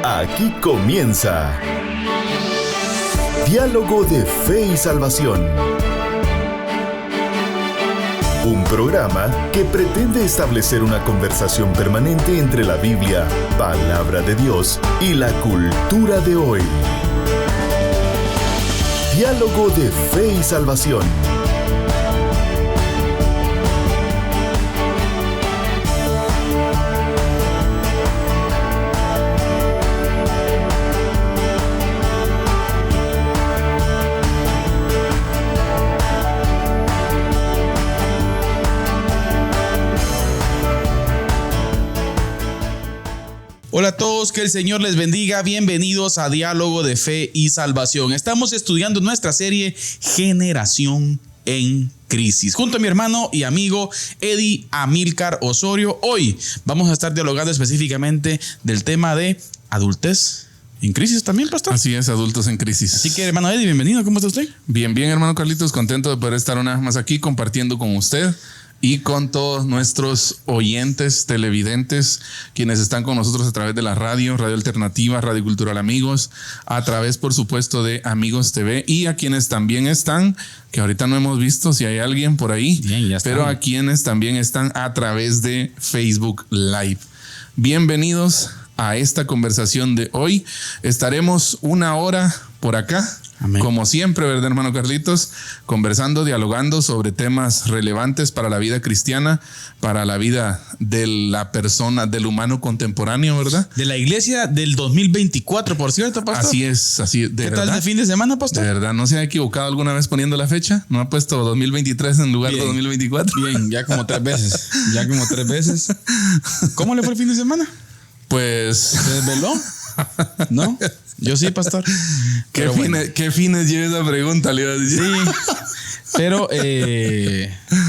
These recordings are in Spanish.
Aquí comienza Diálogo de Fe y Salvación. Un programa que pretende establecer una conversación permanente entre la Biblia, palabra de Dios, y la cultura de hoy. Diálogo de Fe y Salvación. Hola a todos, que el Señor les bendiga. Bienvenidos a Diálogo de Fe y Salvación. Estamos estudiando nuestra serie Generación en Crisis, junto a mi hermano y amigo Eddie Amílcar Osorio. Hoy vamos a estar dialogando específicamente del tema de adultez en crisis también, pastor. Así es, adultos en crisis. Así que, hermano Eddie, bienvenido. ¿Cómo está usted? Bien, hermano Carlitos, contento de poder estar una vez más aquí compartiendo con usted y con todos nuestros oyentes, televidentes, quienes están con nosotros a través de la radio alternativa, Radio Cultural Amigos, a través, por supuesto, de Amigos TV, y a quienes también están, que ahorita no hemos visto si hay alguien por ahí, bien, pero a quienes también están a través de Facebook Live. Bienvenidos a esta conversación de hoy. Estaremos una hora por acá. Amén. Como siempre, ¿verdad, hermano Carlitos? Conversando, dialogando sobre temas relevantes para la vida cristiana, para la vida de la persona, del humano contemporáneo, ¿verdad? De la iglesia del 2024, por cierto, pastor. Así es. ¿Qué tal de fin de semana, pastor? De verdad, ¿no se ha equivocado alguna vez poniendo la fecha? ¿No ha puesto 2023 en lugar de 2024? Bien, ya como tres veces. ¿Cómo le fue el fin de semana? Pues... ¿Se desveló? ¿No? Yo sí, pastor. ¿Qué fines lleva esa pregunta? Le iba a decir. Sí. Pero,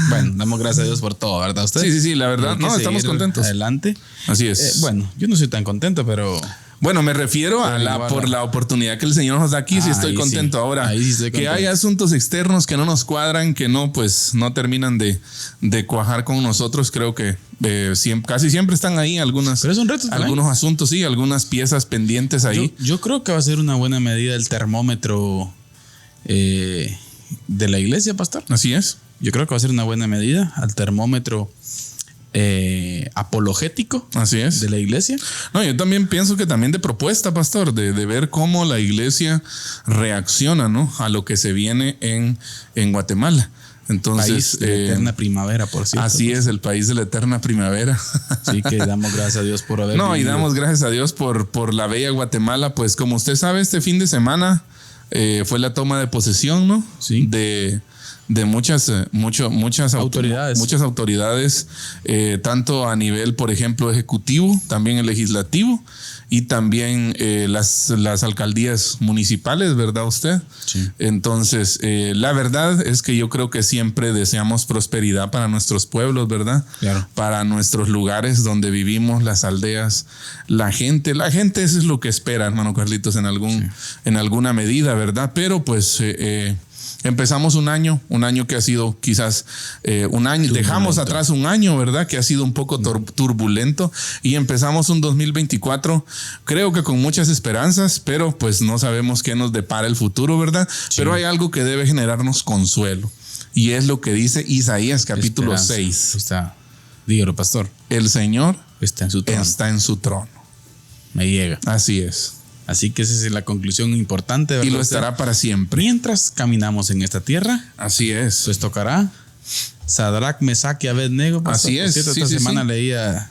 bueno, damos gracias a Dios por todo, ¿verdad? ¿Usted? Sí, la verdad. No, estamos contentos. Adelante. Así es. Bueno, yo no soy tan contento, pero... Bueno, me refiero por la oportunidad que el Señor nos da aquí. Sí estoy contento ahora. Ahí sí estoy contento. Que hay asuntos externos que no nos cuadran, que no terminan de cuajar con nosotros. Creo que casi siempre están ahí algunos asuntos, sí, algunas piezas pendientes ahí. Yo creo que va a ser una buena medida el termómetro de la iglesia, pastor. Así es. Yo creo que va a ser una buena medida al termómetro apologético. Así es. De la iglesia. No, yo también pienso que también de propuesta, pastor, de ver cómo la iglesia reacciona, ¿no?, a lo que se viene en Guatemala. Entonces, país de la eterna primavera, por cierto. Así es, el país de la eterna primavera. Sí, que damos gracias a Dios por haber vivido. Y damos gracias a Dios por la bella Guatemala. Pues como usted sabe, este fin de semana fue la toma de posesión, ¿no? Sí. De muchas autoridades. Muchas autoridades, tanto a nivel, por ejemplo, ejecutivo, también el legislativo, y también las alcaldías municipales, ¿verdad usted? Sí. Entonces, la verdad es que yo creo que siempre deseamos prosperidad para nuestros pueblos, ¿verdad? Claro. Para nuestros lugares donde vivimos, las aldeas, la gente, eso es lo que espera, hermano Carlitos, en alguna medida, ¿verdad? Pero pues... empezamos un año que ha sido quizás un año, turbulento. Dejamos atrás un año, ¿verdad?, que ha sido un poco turbulento, y empezamos un 2024, creo que con muchas esperanzas, pero pues no sabemos qué nos depara el futuro, ¿verdad? Sí. Pero hay algo que debe generarnos consuelo, y es lo que dice Isaías capítulo 6. Está. Dígalo, pastor. El Señor está en su trono. Me llega. Así es. Así que esa es la conclusión importante, ¿verdad? Y lo estará para siempre. Mientras caminamos en esta tierra. Así es. Pues tocará Sadrach, Mesach y Abednego, pastor. Así es. Esta semana leía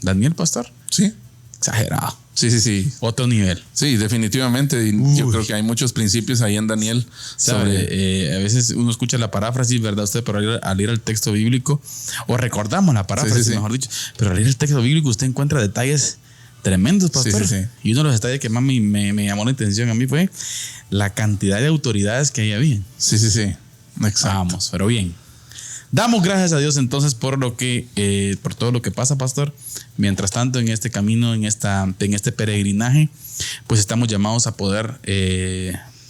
Daniel, pastor. Sí. Exagerado. Sí. Otro nivel. Sí, definitivamente. Yo creo que hay muchos principios ahí en Daniel. A veces uno escucha la paráfrasis, ¿verdad usted? Pero al leer el texto bíblico, o recordamos la paráfrasis, mejor dicho, pero al leer el texto bíblico usted encuentra detalles tremendos, pastor. Sí. Y uno de los detalles que más me llamó la atención a mí fue la cantidad de autoridades que ahí había. Sí. Exacto. Vamos, pero bien. Damos gracias a Dios entonces por todo lo que pasa, pastor. Mientras tanto, en este camino, en este peregrinaje, pues estamos llamados a poder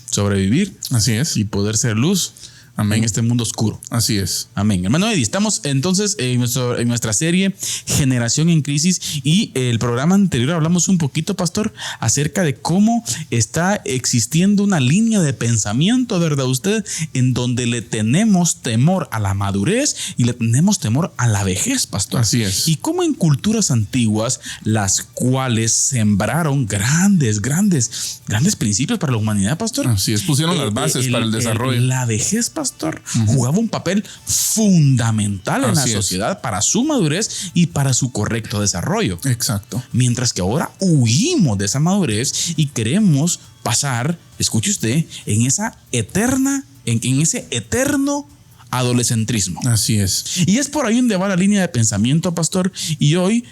sobrevivir. Así es. Y poder ser luz Amén. En este mundo oscuro. Así es. Amén. Hermano Eddie, estamos entonces en nuestra serie Generación en Crisis, y el programa anterior hablamos un poquito, pastor, acerca de cómo está existiendo una línea de pensamiento, ¿verdad usted? En donde le tenemos temor a la madurez y le tenemos temor a la vejez, pastor. Así es. Y cómo en culturas antiguas, las cuales sembraron grandes principios para la humanidad, pastor. Así es, pusieron las bases para el desarrollo. La vejez, pastor, jugaba un papel fundamental en la Así es. sociedad para su madurez y para su correcto desarrollo. Exacto. Mientras que ahora huimos de esa madurez y queremos pasar, escuche usted, en esa eterna, en ese eterno adolescentrismo. Así es. Y es por ahí donde va la línea de pensamiento, pastor. Y hoy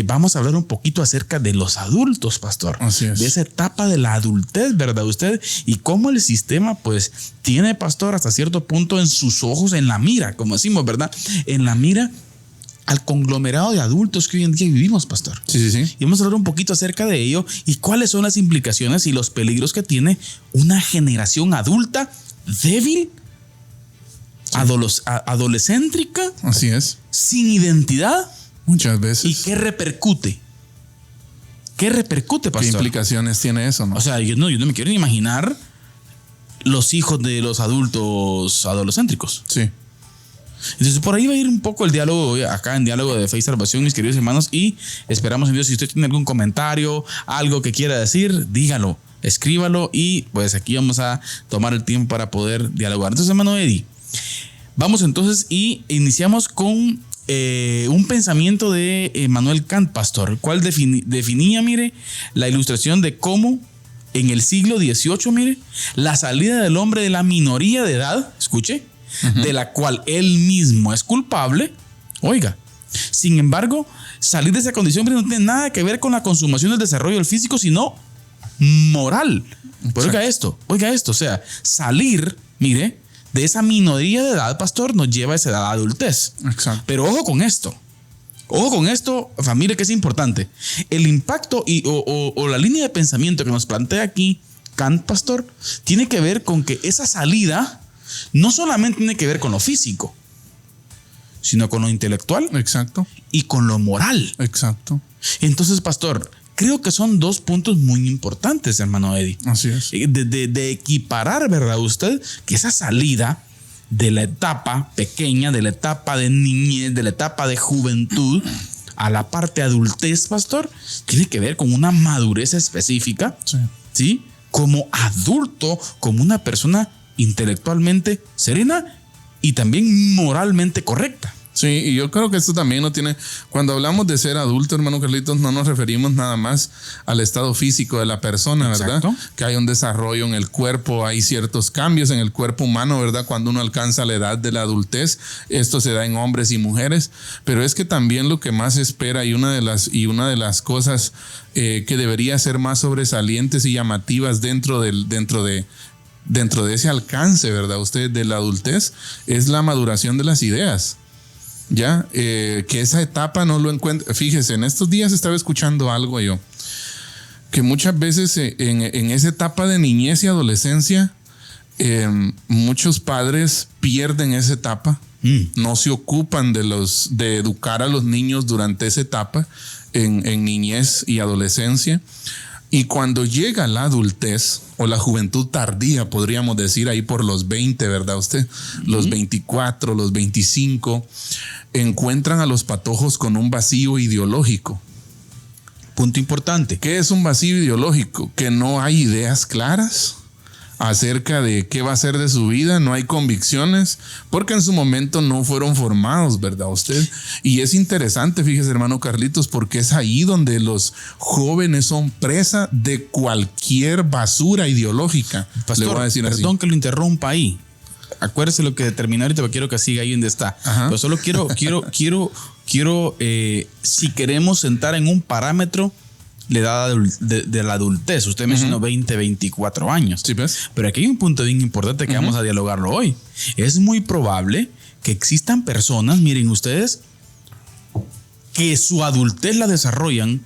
vamos a hablar un poquito acerca de los adultos, pastor. Así es. De esa etapa de la adultez, ¿verdad usted? Y cómo el sistema, pues, tiene, pastor, hasta cierto punto en sus ojos, en la mira, como decimos, ¿verdad? En la mira al conglomerado de adultos que hoy en día vivimos, pastor. Sí. Y vamos a hablar un poquito acerca de ello y cuáles son las implicaciones y los peligros que tiene una generación adulta débil, adolescéntrica, Así es. sin identidad. Muchas veces. ¿Y qué repercute? ¿Qué repercute, ¿Qué pastor? implicaciones tiene eso, no? O sea, yo no me quiero ni imaginar los hijos de los adultos adolescéntricos. Sí. Entonces, por ahí va a ir un poco el diálogo acá en Diálogo de Fe y Salvación, mis queridos hermanos, y esperamos en Dios. Si usted tiene algún comentario, algo que quiera decir, dígalo, escríbalo, y pues aquí vamos a tomar el tiempo para poder dialogar. Entonces, hermano Eddie, vamos entonces y iniciamos con un pensamiento de Immanuel Kant, pastor, el cual definía, mire, la ilustración de cómo en el siglo XVIII, mire, la salida del hombre de la minoría de edad, escuche, de la cual él mismo es culpable, oiga, sin embargo, salir de esa condición no tiene nada que ver con la consumación del desarrollo del físico, sino moral. Pero oiga esto, o sea, salir, mire, de esa minoría de edad, pastor, nos lleva a esa edad de adultez. Exacto. Pero ojo con esto, familia, que es importante. El impacto o la línea de pensamiento que nos plantea aquí Kant, pastor, tiene que ver con que esa salida no solamente tiene que ver con lo físico, sino con lo intelectual. Exacto. Y con lo moral. Exacto. Entonces, pastor, creo que son dos puntos muy importantes, hermano Eddie. Así es. De equiparar, ¿verdad usted? Que esa salida de la etapa pequeña, de la etapa de niñez, de la etapa de juventud a la parte adultez, pastor, tiene que ver con una madurez específica, ¿sí? Como adulto, como una persona intelectualmente serena y también moralmente correcta. Sí, y yo creo que esto también no tiene... Cuando hablamos de ser adulto, hermano Carlitos, no nos referimos nada más al estado físico de la persona, ¿verdad? Exacto. Que hay un desarrollo en el cuerpo, hay ciertos cambios en el cuerpo humano, ¿verdad? Cuando uno alcanza la edad de la adultez, esto se da en hombres y mujeres, pero es que también lo que más espera y una de las cosas que debería ser más sobresalientes y llamativas dentro de ese alcance, ¿verdad? Usted de la adultez, es la maduración de las ideas. Ya, que esa etapa no lo encuentra. Fíjese, en estos días estaba escuchando algo yo, que muchas veces en esa etapa de niñez y adolescencia, muchos padres pierden esa etapa, no se ocupan de educar a los niños durante esa etapa en niñez y adolescencia. Y cuando llega la adultez o la juventud tardía, podríamos decir ahí por los 20, ¿verdad usted? Los 24, los 25, encuentran a los patojos con un vacío ideológico. Punto importante. ¿Qué es un vacío ideológico? Que no hay ideas claras acerca de qué va a ser de su vida, no hay convicciones, porque en su momento no fueron formados, ¿verdad usted? Y es interesante, fíjese, hermano Carlitos, porque es ahí donde los jóvenes son presa de cualquier basura ideológica. Pastor, le voy a decir perdón así. que lo interrumpa ahí. Acuérdese lo que terminé ahorita, pero quiero que siga ahí donde está. Ajá. Pero solo quiero si queremos sentar en un parámetro la edad de la adultez. Usted mencionó 20, 24 años. ¿Sí ves? Pero aquí hay un punto bien importante que vamos a dialogarlo hoy. Es muy probable que existan personas, miren ustedes, que su adultez la desarrollan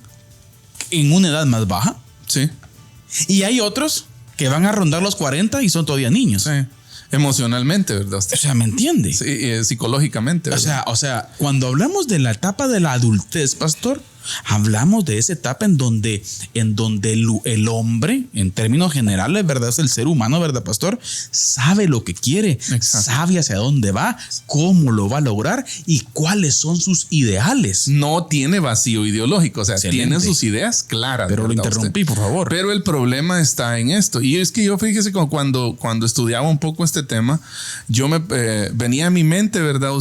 en una edad más baja. Sí. Y hay otros que van a rondar los 40 y son todavía niños. Sí. Emocionalmente, ¿verdad? O sea, ¿me entiende? Sí, psicológicamente, ¿verdad? O sea, cuando hablamos de la etapa de la adultez, pastor, hablamos de esa etapa en donde el hombre, en términos generales, ¿verdad? Es el ser humano, ¿verdad, pastor? Sabe lo que quiere, Exacto. sabe hacia dónde va, cómo lo va a lograr y cuáles son sus ideales. No tiene vacío ideológico, o sea, Excelente. tiene sus ideas claras. Pero lo ¿verdad interrumpí, usted? por favor. Pero el problema está en esto. Y es que yo, fíjese, cuando estudiaba un poco este tema, yo venía a mi mente, ¿verdad?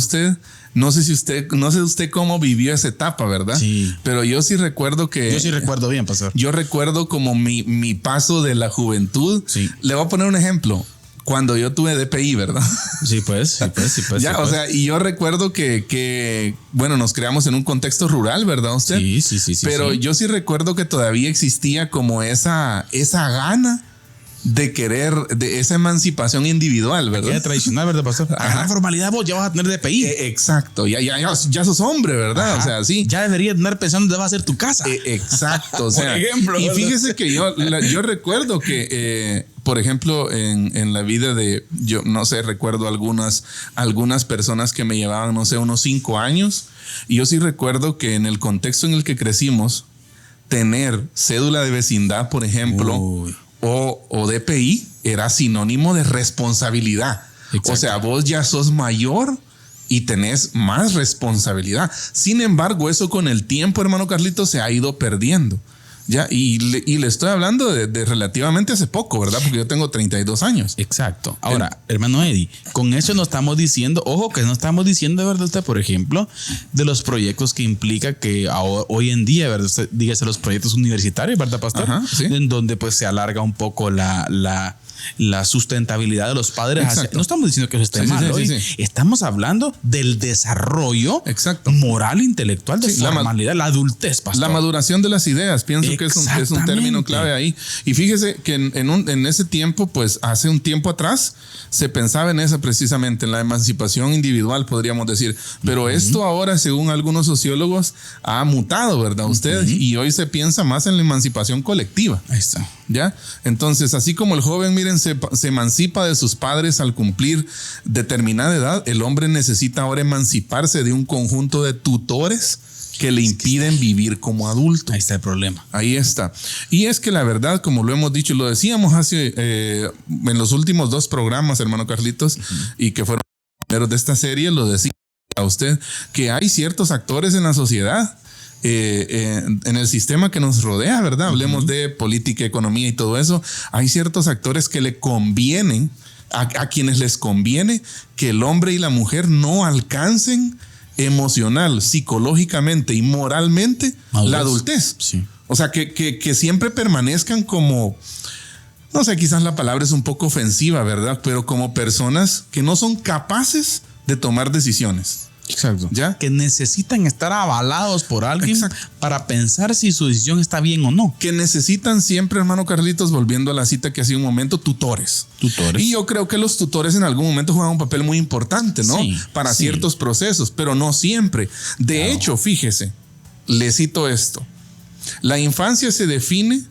No sé usted cómo vivió esa etapa, ¿verdad? Sí. Pero yo sí recuerdo que... Yo sí recuerdo bien, pastor. Yo recuerdo como mi paso de la juventud. Sí. Le voy a poner un ejemplo. Cuando yo tuve DPI, ¿verdad? Sí, pues. Ya, o sea, y yo recuerdo que, bueno, nos creamos en un contexto rural, ¿verdad usted? Sí. Pero sí. yo sí recuerdo que todavía existía como esa gana de querer, de esa emancipación individual, ¿verdad? Aquella tradicional, ¿verdad, pastor? Agarra formalidad, vos ya vas a tener DPI. Exacto, ya sos hombre, ¿verdad? Ajá. O sea, sí. Ya deberías andar pensando dónde va a ser tu casa. Exacto, o sea, Por ejemplo, y ¿verdad? fíjese que yo recuerdo que, por ejemplo, en la vida de, yo no sé, recuerdo algunas personas que me llevaban, no sé, unos 5 años, y yo sí recuerdo que en el contexto en el que crecimos, tener cédula de vecindad, por ejemplo, Uy. o DPI era sinónimo de responsabilidad. Exacto. O sea, vos ya sos mayor y tenés más responsabilidad. Sin embargo, eso con el tiempo, hermano Carlito, se ha ido perdiendo. Ya, y le estoy hablando de relativamente hace poco, ¿verdad? Porque yo tengo 32 años. Exacto. Ahora, hermano Eddie, con eso no estamos diciendo, ojo, que no estamos diciendo, de verdad, usted, por ejemplo, de los proyectos que implica que hoy en día, ¿verdad? Usted, dígase los proyectos universitarios, ¿verdad, pastor? Ajá, sí. En donde pues se alarga un poco la sustentabilidad de los padres. Exacto. No estamos diciendo que eso esté Sí, sí, mal. sí, hoy sí, sí. estamos hablando del desarrollo Exacto. moral, intelectual, de Sí, la formalidad, la adultez, pastor. La maduración de las ideas, pienso que es un término Exactamente. clave ahí. Y fíjese que en ese tiempo, pues hace un tiempo atrás, se pensaba en eso precisamente, en la emancipación individual, podríamos decir. Pero esto ahora, según algunos sociólogos, ha mutado, ¿verdad? Usted, y hoy se piensa más en la emancipación colectiva. Ahí está. ¿Ya? Entonces, así como el joven, miren, se emancipa de sus padres al cumplir determinada edad, el hombre necesita ahora emanciparse de un conjunto de tutores que le impiden vivir como adulto. Ahí está el problema. Ahí está. Y es que la verdad, como lo hemos dicho, lo decíamos en los últimos 2 programas, hermano Carlitos, y que fueron los primeros de esta serie, lo decía a usted, que hay ciertos actores en la sociedad, en el sistema que nos rodea, ¿verdad? Hablemos de política, economía y todo eso. Hay ciertos actores que le convienen, a quienes les conviene que el hombre y la mujer no alcancen emocional, psicológicamente y moralmente la adultez. Sí. O sea, que siempre permanezcan como, no sé, quizás la palabra es un poco ofensiva, ¿verdad? Pero como personas que no son capaces de tomar decisiones. Exacto. ¿Ya? Que necesitan estar avalados por alguien. Exacto. Para pensar si su decisión está bien o no. Que necesitan siempre, hermano Carlitos, volviendo a la cita que hacía un momento, tutores. Y yo creo que los tutores en algún momento juegan un papel muy importante, ¿no? Sí, para sí. ciertos procesos, pero no siempre. De hecho, fíjese, le cito esto. La infancia se define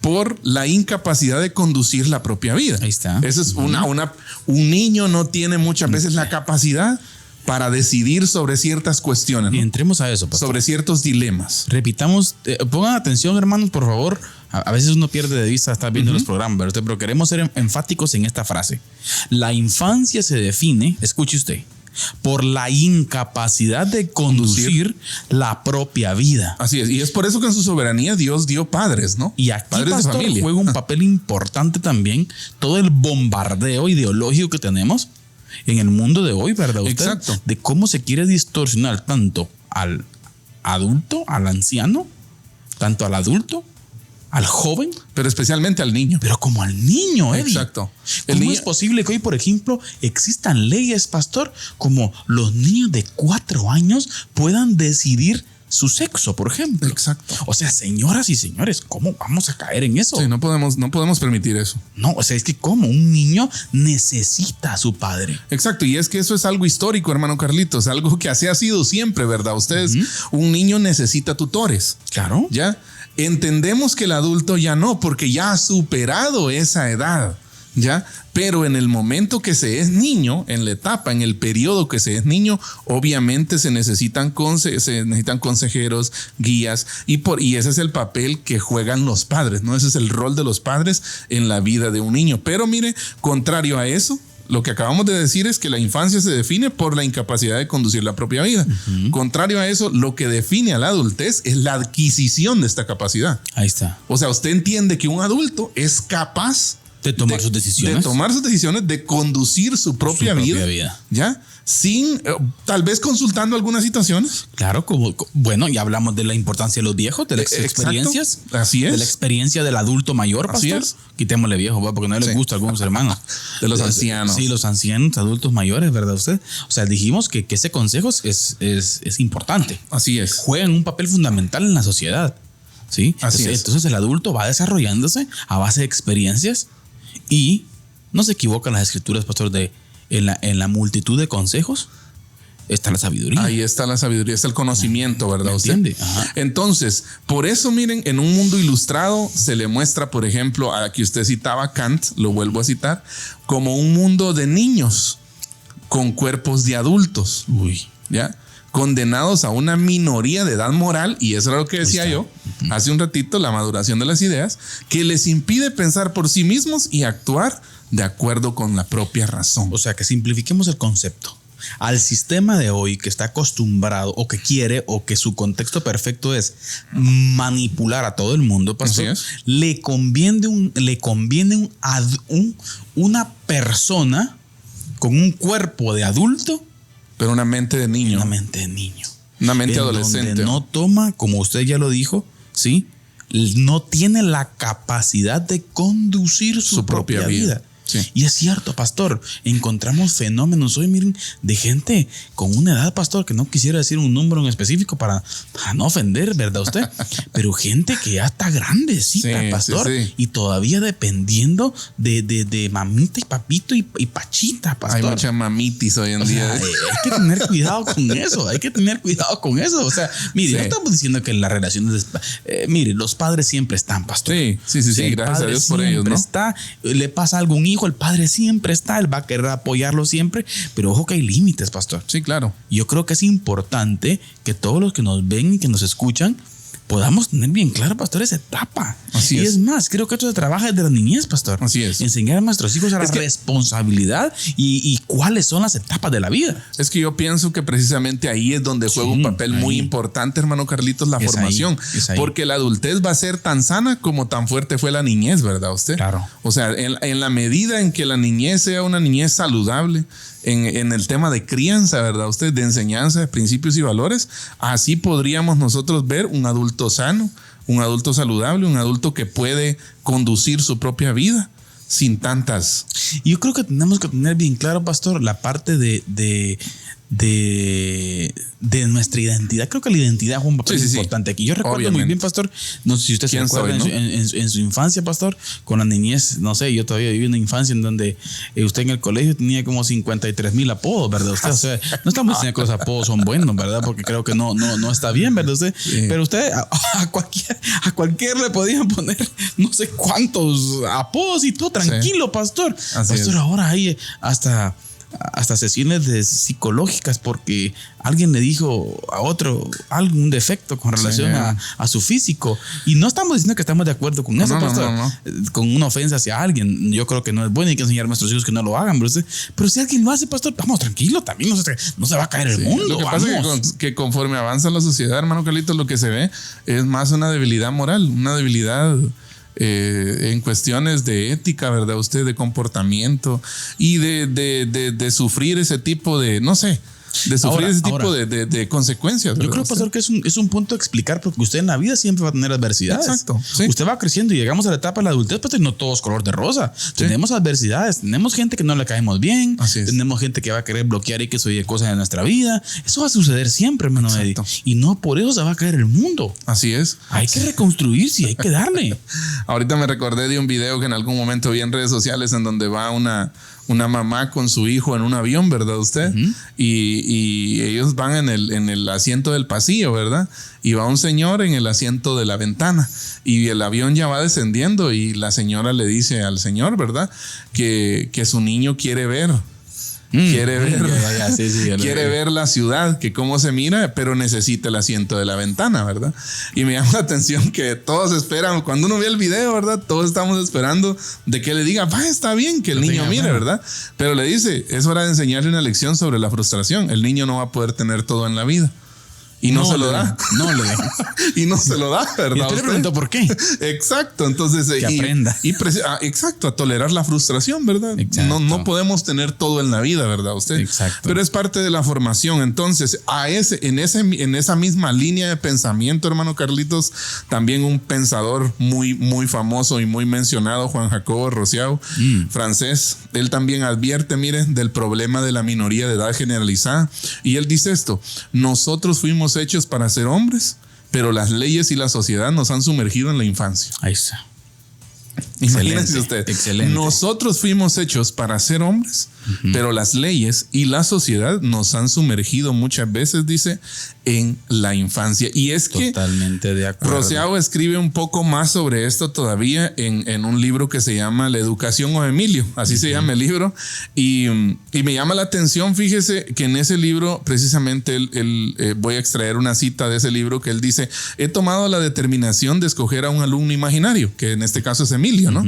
por la incapacidad de conducir la propia vida. Ahí está. Esa es un niño no tiene muchas veces la capacidad para decidir sobre ciertas cuestiones, Y ¿no? entremos a eso, pastor. Sobre ciertos dilemas. Repitamos, pongan atención, hermanos, por favor. A veces uno pierde de vista estar viendo los programas, pero queremos ser enfáticos en esta frase. La infancia se define, escuche usted, por la incapacidad de conducir la propia vida. Así es. Y es por eso que en su soberanía Dios dio padres, ¿no? Y aquí, padres pastor, de familia. juega un papel importante también todo el bombardeo ideológico que tenemos en el mundo de hoy, ¿verdad? Usted? Exacto. De cómo se quiere distorsionar tanto al adulto, al anciano, tanto al adulto, al joven, Pero especialmente al niño. pero como al niño, Eddie. Exacto. ¿Cómo El niño- es posible que hoy, por ejemplo, existan leyes, pastor, como los niños de 4 años puedan decidir su sexo, por ejemplo? Exacto. O sea, señoras y señores, ¿cómo vamos a caer en eso? Sí, no podemos permitir eso. No, o sea, es que como un niño necesita a su padre. Exacto. Y es que eso es algo histórico, hermano Carlitos. Algo que así ha sido siempre, ¿verdad? Ustedes, un niño necesita tutores. Claro. ¿Ya? Entendemos que el adulto ya no, porque ya ha superado esa edad. ¿ya? Pero en el momento que se es niño, en la etapa, en el periodo que se es niño, obviamente se necesitan consejeros, guías, y ese es el papel que juegan los padres, ¿no? Ese es el rol de los padres en la vida de un niño. Pero mire, contrario a eso, lo que acabamos de decir es que la infancia se define por la incapacidad de conducir la propia vida. Contrario a eso, lo que define a la adultez es la adquisición de esta capacidad. Ahí está. O sea, usted entiende que un adulto es capaz de tomar sus decisiones. De tomar sus decisiones, de conducir su propia vida. ¿Ya? Sin, tal vez consultando algunas situaciones. Claro, bueno, ya hablamos de la importancia de los viejos, de las experiencias. Así es. De la experiencia del adulto mayor, pastor. Así es. Quitémosle viejo, porque no les gusta a algunos hermanos. De los ancianos. Sí, los ancianos, adultos mayores, ¿verdad usted? O sea, dijimos que ese consejo es importante. Así es. Juegan un papel fundamental en la sociedad. ¿Sí? Así es. Entonces el adulto va desarrollándose a base de experiencias y no se equivocan las escrituras, pastor, en la multitud de consejos está la sabiduría. Ahí está la sabiduría, está el conocimiento, ¿verdad? ¿Entiende? Entonces, por eso, miren, en un mundo ilustrado se le muestra, por ejemplo, aquí usted citaba Kant, lo vuelvo a citar, como un mundo de niños con cuerpos de adultos. ¿Ya? Condenados a una minoría de edad moral, y eso era lo que decía yo hace un ratito, la maduración de las ideas, que les impide pensar por sí mismos y actuar de acuerdo con la propia razón. O sea, que simplifiquemos el concepto. Al sistema de hoy que está acostumbrado o que quiere o que su contexto perfecto es manipular a todo el mundo, pastor, le conviene una persona con un cuerpo de adulto, pero una mente de niño. Una mente de niño. Una mente adolescente. Donde no toma, como usted ya lo dijo, ¿sí? No tiene la capacidad de conducir su propia vida. Sí. Y es cierto, pastor, encontramos fenómenos hoy, miren, de gente con una edad, pastor, que no quisiera decir un número en específico para no ofender, ¿verdad usted? Pero gente que ya está grandecita, pastor, y todavía dependiendo de mamita y papito y pachita, pastor. Hay mucha mamitis hoy en día. Hay que tener cuidado con eso, O sea, mire, no estamos diciendo que las relaciones, mire, los padres siempre están, pastor. Sí, gracias a Dios por ellos, ¿no? Le pasa algo a un hijo, el padre siempre está, él va a querer apoyarlo siempre, pero ojo que hay límites, pastor. Sí, claro. Yo creo que es importante que todos los que nos ven y que nos escuchan podamos tener bien claro, pastor, esa etapa. Así es. Y es más, creo que esto se trabaja desde la niñez, pastor. Así es. Enseñar a nuestros hijos a la responsabilidad y cuáles son las etapas de la vida. Es que yo pienso que precisamente ahí es donde juega un papel muy importante, hermano Carlitos, la formación. Ahí. Porque la adultez va a ser tan sana como tan fuerte fue la niñez, ¿verdad usted? Claro. O sea, en la medida en que la niñez sea una niñez saludable, en el tema de crianza, ¿verdad usted? De enseñanza de principios y valores, así podríamos nosotros ver un adulto sano, un adulto saludable, un adulto que puede conducir su propia vida sin tantas. Yo creo que tenemos que tener bien claro, pastor, la parte de nuestra identidad. Creo que la identidad juega un papel importante aquí. Yo recuerdo muy bien, pastor, no sé si usted se acuerda, ¿no? en su infancia, pastor, con la niñez, no sé, yo todavía viví una infancia en donde usted en el colegio tenía como 53,000 apodos, ¿verdad? Usted, o sea, no estamos diciendo que los apodos son buenos, ¿verdad? Porque creo que no está bien, ¿verdad? Usted, pero usted a cualquier le podían poner no sé cuántos apodos y todo, tranquilo, pastor. Pastor, ahora hay hasta sesiones psicológicas porque alguien le dijo a otro algún defecto con relación a su físico, y no estamos diciendo que estamos de acuerdo con eso, pastor. Con una ofensa hacia alguien, yo creo que no es bueno, hay que enseñar a nuestros hijos que no lo hagan, pero si alguien lo hace, pastor, vamos, tranquilo, también no se va a caer el mundo. Lo que pasa es que conforme avanza la sociedad, hermano Carlitos, lo que se ve es más una debilidad moral, una debilidad en cuestiones de ética, ¿verdad? Usted, de comportamiento y de sufrir ese tipo de, no sé, de sufrir ese tipo de consecuencias. Yo creo, pastor, que es un punto a explicar, porque usted en la vida siempre va a tener adversidades. Exacto. Sí. Usted va creciendo y llegamos a la etapa de la adultez, pero no todo es color de rosa. Sí. Tenemos adversidades, tenemos gente que no le caemos bien, tenemos gente que va a querer bloquear y que se oye cosas de nuestra vida. Eso va a suceder siempre, hermano Eddie. Y no por eso se va a caer el mundo. Así es. Hay que reconstruirse, hay que darle. Ahorita me recordé de un video que en algún momento vi en redes sociales en donde va una una mamá con su hijo en un avión, ¿verdad usted? Y ellos van en el asiento del pasillo, ¿verdad? Y va un señor en el asiento de la ventana y el avión ya va descendiendo y la señora le dice al señor, ¿verdad? Que su niño quiere ver. Quiere ver, quiere ver la ciudad, que cómo se mira, pero necesita el asiento de la ventana, ¿verdad? Y me llama la atención que todos esperan, cuando uno ve el video, ¿verdad? Todos estamos esperando de que le diga, está bien que el niño mire, ¿verdad? Pero le dice, es hora de enseñarle una lección sobre la frustración. El niño no va a poder tener todo en la vida. Y no se lo da. No le deja. Y no se lo da, ¿verdad? Y usted le preguntó por qué. Exacto. Entonces, que aprenda. Exacto, a tolerar la frustración, ¿verdad? No podemos tener todo en la vida, ¿verdad? Usted. Exacto. Pero es parte de la formación. Entonces, en esa misma línea de pensamiento, hermano Carlitos, también un pensador muy, muy famoso y muy mencionado, Juan Jacobo Rousseau, francés, él también advierte, miren, del problema de la minoría de edad generalizada. Y él dice esto: nosotros fuimos hechos para ser hombres, pero las leyes y la sociedad nos han sumergido en la infancia. Ahí está. Imagínense usted. Excelente. Nosotros fuimos hechos para ser hombres, pero las leyes y la sociedad nos han sumergido muchas veces, dice, en la infancia. Y es que totalmente de acuerdo. Rousseau escribe un poco más sobre esto todavía en un libro que se llama La educación o Emilio, así se llama el libro. Y me llama la atención, fíjese que en ese libro precisamente voy a extraer una cita de ese libro que él dice: he tomado la determinación de escoger a un alumno imaginario, que en este caso es Emilio, ¿no?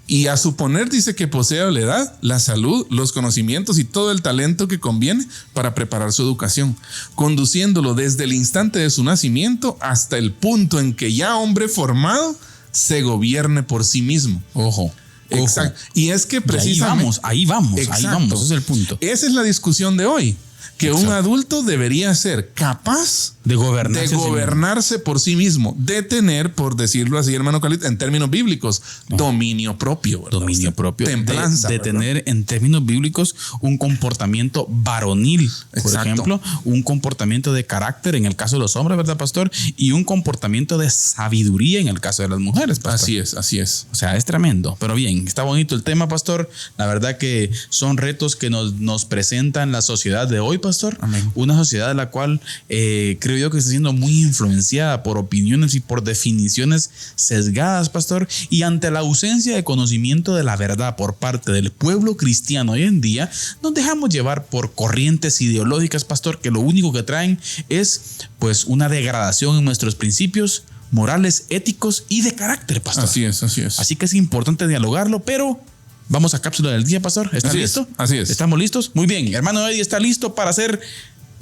Y a suponer, dice, que posea la edad, la salud, los conocimientos y todo el talento que conviene para preparar su educación, conduciéndolo desde el instante de su nacimiento hasta el punto en que ya hombre formado se gobierne por sí mismo. Ojo. Exacto. Y es que precisamente ahí vamos, ese es el punto. Esa es la discusión de hoy. Que un adulto debería ser capaz de gobernarse por sí mismo, de tener, por decirlo así, hermano Carlitos, en términos bíblicos, dominio propio. ¿Verdad? Dominio propio. Templanza. De tener, en términos bíblicos, un comportamiento varonil, por ejemplo, un comportamiento de carácter en el caso de los hombres, ¿verdad, pastor? Y un comportamiento de sabiduría en el caso de las mujeres, pastor. Así es. O sea, es tremendo. Pero bien, está bonito el tema, pastor. La verdad que son retos que nos presentan la sociedad de hoy, pastor. Amén. Una sociedad de la cual creo yo que está siendo muy influenciada por opiniones y por definiciones sesgadas, pastor. Y ante la ausencia de conocimiento de la verdad por parte del pueblo cristiano hoy en día, nos dejamos llevar por corrientes ideológicas, pastor, que lo único que traen es pues una degradación en nuestros principios morales, éticos y de carácter, pastor. Así es. Así que es importante dialogarlo, pero vamos a cápsula del día, pastor. ¿Está listo? Así es. ¿Estamos listos? Muy bien. Hermano Eddie está listo para ser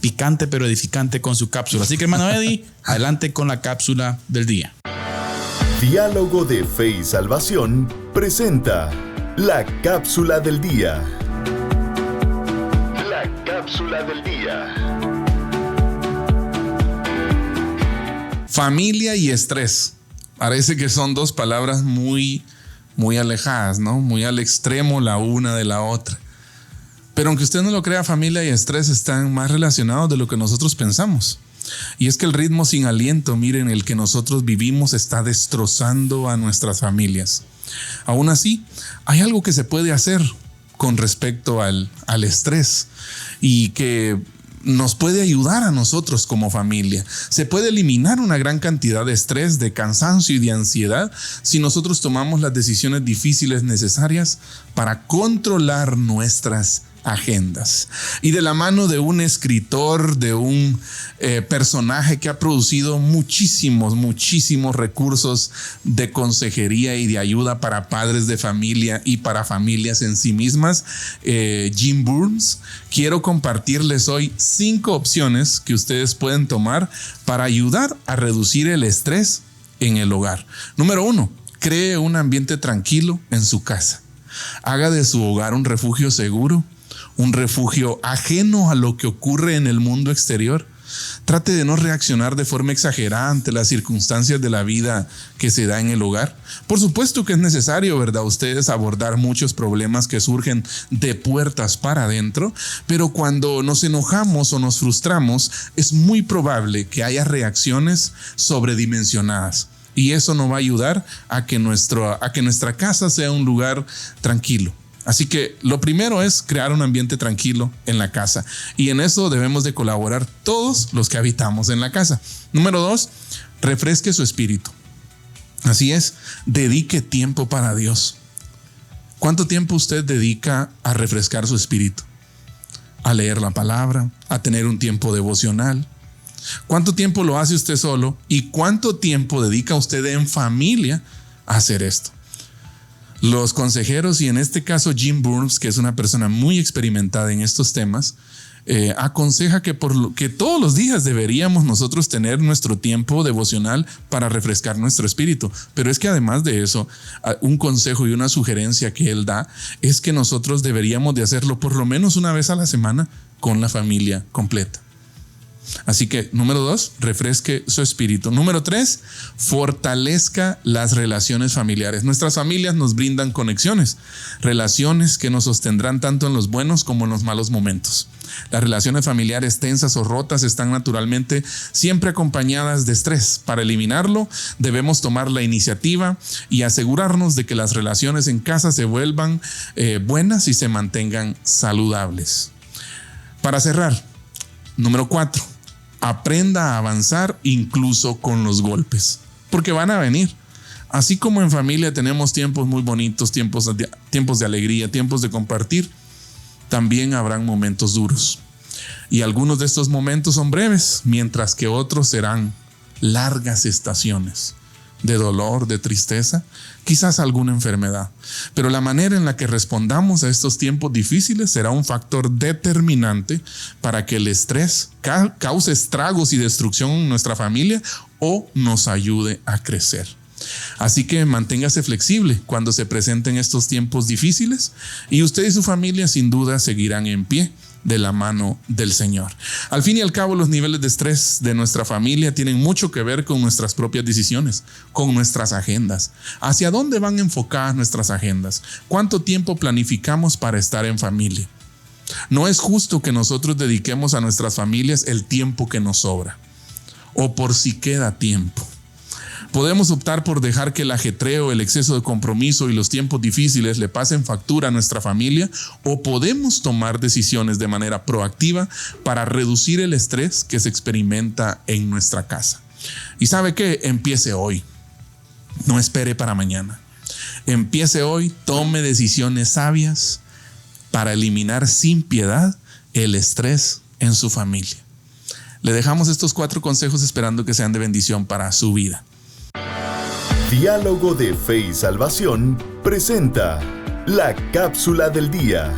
picante pero edificante con su cápsula. Así que, hermano Eddie, adelante con la cápsula del día. Diálogo de Fe y Salvación presenta la cápsula del día. La cápsula del día. Familia y estrés. Parece que son dos palabras muy alejadas, ¿no? Muy al extremo la una de la otra. Pero aunque usted no lo crea, familia y estrés están más relacionados de lo que nosotros pensamos. Y es que el ritmo sin aliento, miren, el que nosotros vivimos está destrozando a nuestras familias. Aún así, hay algo que se puede hacer con respecto al estrés y que nos puede ayudar a nosotros como familia. Se puede eliminar una gran cantidad de estrés, de cansancio y de ansiedad si nosotros tomamos las decisiones difíciles necesarias para controlar nuestras agendas. Y de la mano de un escritor, de un personaje que ha producido muchísimos recursos de consejería y de ayuda para padres de familia y para familias en sí mismas, Jim Burns, quiero compartirles hoy 5 opciones que ustedes pueden tomar para ayudar a reducir el estrés en el hogar. Número 1, cree un ambiente tranquilo en su casa. Haga de su hogar un refugio seguro, un refugio ajeno a lo que ocurre en el mundo exterior. Trate de no reaccionar de forma exagerada ante las circunstancias de la vida que se da en el hogar. Por supuesto que es necesario, ¿verdad?, ustedes abordar muchos problemas que surgen de puertas para adentro, pero cuando nos enojamos o nos frustramos, es muy probable que haya reacciones sobredimensionadas. Y eso no va a ayudar a que nuestra casa sea un lugar tranquilo. Así que lo primero es crear un ambiente tranquilo en la casa. Y en eso debemos de colaborar todos los que habitamos en la casa. Número 2, refresque su espíritu. Así es, dedique tiempo para Dios. ¿Cuánto tiempo usted dedica a refrescar su espíritu? A leer la palabra, a tener un tiempo devocional. ¿Cuánto tiempo lo hace usted solo? ¿Y cuánto tiempo dedica usted en familia a hacer esto? Los consejeros, y en este caso Jim Burns, que es una persona muy experimentada en estos temas, aconseja que todos los días deberíamos nosotros tener nuestro tiempo devocional para refrescar nuestro espíritu. Pero es que además de eso, un consejo y una sugerencia que él da es que nosotros deberíamos de hacerlo por lo menos una vez a la semana con la familia completa. Así que, número 2, refresque su espíritu. Número 3, fortalezca las relaciones familiares. Nuestras familias nos brindan conexiones, relaciones que nos sostendrán tanto en los buenos como en los malos momentos. Las relaciones familiares tensas o rotas están naturalmente siempre acompañadas de estrés. Para eliminarlo, debemos tomar la iniciativa y asegurarnos de que las relaciones en casa se vuelvan buenas y se mantengan saludables. Para cerrar, número 4, aprenda a avanzar incluso con los golpes, porque van a venir. Así como en familia tenemos tiempos muy bonitos, tiempos de alegría, tiempos de compartir, también habrán momentos duros. Y algunos de estos momentos son breves, mientras que otros serán largas estaciones de dolor, de tristeza, quizás alguna enfermedad. Pero la manera en la que respondamos a estos tiempos difíciles será un factor determinante para que el estrés cause estragos y destrucción en nuestra familia o nos ayude a crecer. Así que manténgase flexible cuando se presenten estos tiempos difíciles y usted y su familia sin duda seguirán en pie de la mano del Señor. Al fin y al cabo, los niveles de estrés de nuestra familia tienen mucho que ver con nuestras propias decisiones, con nuestras agendas. ¿Hacia dónde van enfocadas nuestras agendas? ¿Cuánto tiempo planificamos para estar en familia? No es justo que nosotros dediquemos a nuestras familias el tiempo que nos sobra o por si queda tiempo. Podemos optar por dejar que el ajetreo, el exceso de compromiso y los tiempos difíciles le pasen factura a nuestra familia, o podemos tomar decisiones de manera proactiva para reducir el estrés que se experimenta en nuestra casa. Y ¿sabe qué? Empiece hoy. No espere para mañana. Empiece hoy, tome decisiones sabias para eliminar sin piedad el estrés en su familia. Le dejamos estos 4 consejos esperando que sean de bendición para su vida. Diálogo de Fe y Salvación presenta la cápsula del día.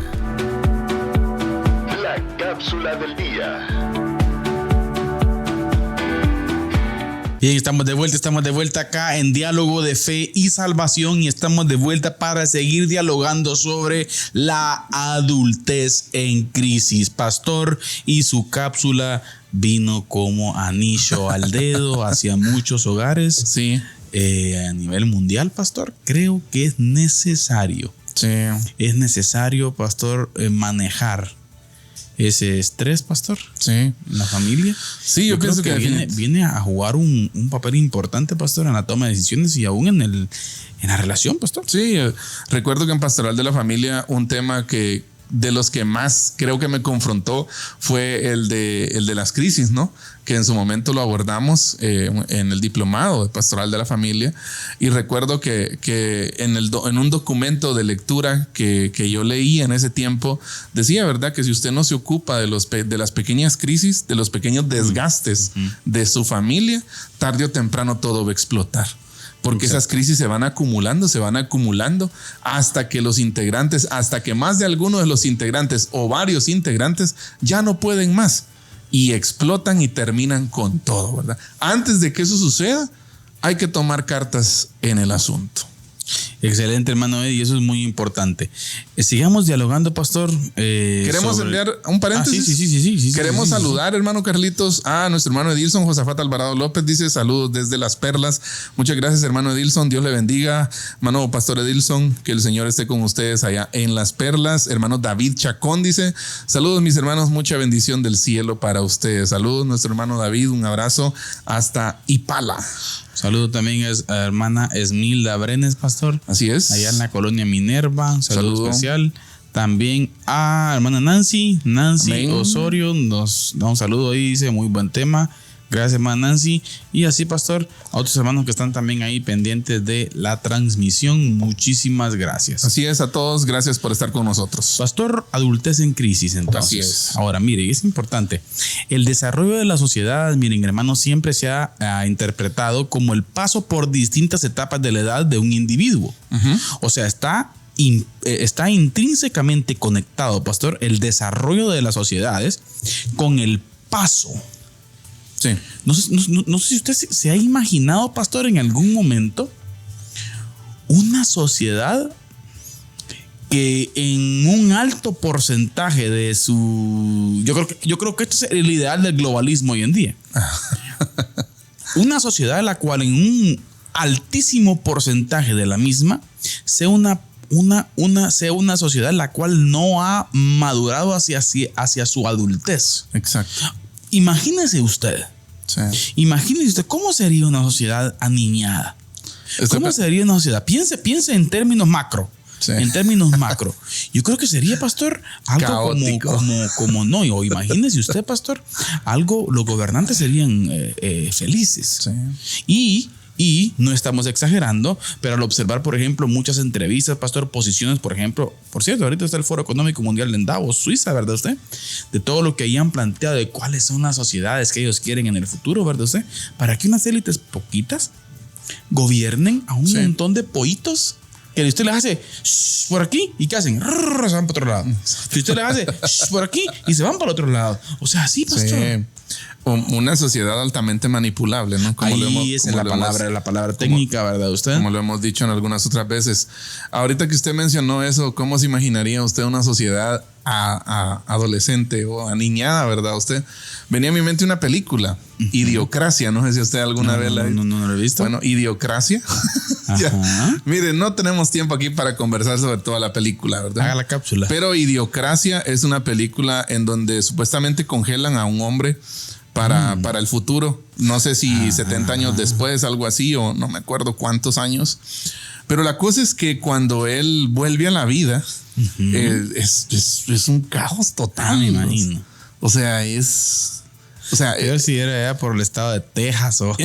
La cápsula del día. Bien, estamos de vuelta acá en Diálogo de Fe y Salvación y estamos de vuelta para seguir dialogando sobre la adultez en crisis. Pastor, y su cápsula vino como anillo al dedo hacia muchos hogares. Sí. A nivel mundial, pastor, creo que es necesario. Sí. Es necesario, pastor, manejar ese estrés, pastor. Sí. En la familia. Sí, yo pienso que viene a jugar un papel importante, pastor, en la toma de decisiones y aún en la relación, pastor. Sí, recuerdo que en Pastoral de la Familia un tema que de los que más creo que me confrontó fue el de las crisis, ¿no? Que en su momento lo abordamos en el diplomado de Pastoral de la Familia, y recuerdo que en un documento de lectura que yo leí en ese tiempo decía, ¿verdad?, que si usted no se ocupa de las pequeñas crisis, de los pequeños desgastes de su familia, tarde o temprano todo va a explotar. Porque esas crisis se van acumulando hasta que hasta que más de alguno de los integrantes o varios integrantes ya no pueden más y explotan y terminan con todo, ¿verdad? Antes de que eso suceda, hay que tomar cartas en el asunto. Excelente, hermano Eddie, eso es muy importante. Sigamos dialogando, pastor. Queremos enviar un paréntesis. Sí. Queremos saludar, hermano Carlitos, a nuestro hermano Edilson Josafat Alvarado López. Dice saludos desde Las Perlas. Muchas gracias, hermano Edilson. Dios le bendiga. Hermano Pastor Edilson, que el Señor esté con ustedes allá en Las Perlas. Hermano David Chacón dice saludos, mis hermanos, mucha bendición del cielo para ustedes. Saludos, nuestro hermano David. Un abrazo hasta Ipala. Saludo también a la hermana Esmilda Brenes, pastor. Así es. Allá en la colonia Minerva. Un saludo especial. También a hermana Nancy Amén. Osorio. Nos da un saludo ahí, dice, muy buen tema. Gracias, hermana Nancy. Y así, pastor, a otros hermanos que están también ahí pendientes de la transmisión. Muchísimas gracias. Así es, a todos, gracias por estar con nosotros. Pastor, adultez en crisis, entonces. Así es. Ahora, mire, es importante. El desarrollo de la sociedad, miren, hermanos, siempre se ha interpretado como el paso por distintas etapas de la edad de un individuo. O sea, está intrínsecamente conectado, pastor, el desarrollo de las sociedades con el paso. Sí. No sé si usted se ha imaginado, pastor, en algún momento una sociedad que en un alto porcentaje de su... Yo creo que esto es el ideal del globalismo hoy en día. Una sociedad en la cual en un altísimo porcentaje de la misma sea una sociedad en la cual no ha madurado hacia su adultez. Exacto. Imagínese usted. Sí. Imagínese usted cómo sería una sociedad aniñada. ¿Cómo sería una sociedad? Piense en términos macro. Sí. En términos macro. Yo creo que sería, pastor, algo como no. O imagínese usted, pastor, los gobernantes serían felices. Sí. Y no estamos exagerando, pero al observar, por ejemplo, muchas entrevistas, pastor, posiciones, por ejemplo, por cierto, ahorita está el Foro Económico Mundial en Davos, Suiza, ¿verdad usted? De todo lo que hayan planteado, de cuáles son las sociedades que ellos quieren en el futuro, ¿verdad usted? Para que unas élites poquitas gobiernen a un montón de pollitos que usted les hace por aquí y ¿qué hacen? Se van para otro lado. Si usted les hace por aquí y se van para otro lado. O sea, así, pastor. Sí. Una sociedad altamente manipulable, ¿no? Como ahí es la palabra técnica, ¿verdad usted? Como lo hemos dicho en algunas otras veces. Ahorita que usted mencionó eso, ¿cómo se imaginaría usted una sociedad adolescente o aniñada, verdad? Usted venía a mi mente una película, Idiocracia. No sé si usted alguna vez la no he visto. Bueno, Idiocracia. Mire, no tenemos tiempo aquí para conversar sobre toda la película, ¿verdad? Haga la cápsula. Pero Idiocracia es una película en donde supuestamente congelan a un hombre para el futuro. No sé si 70 años después, algo así, o no me acuerdo cuántos años. Pero la cosa es que cuando él vuelve a la vida, es un caos total. Me imagino. O sea, yo si era allá por el estado de Texas o...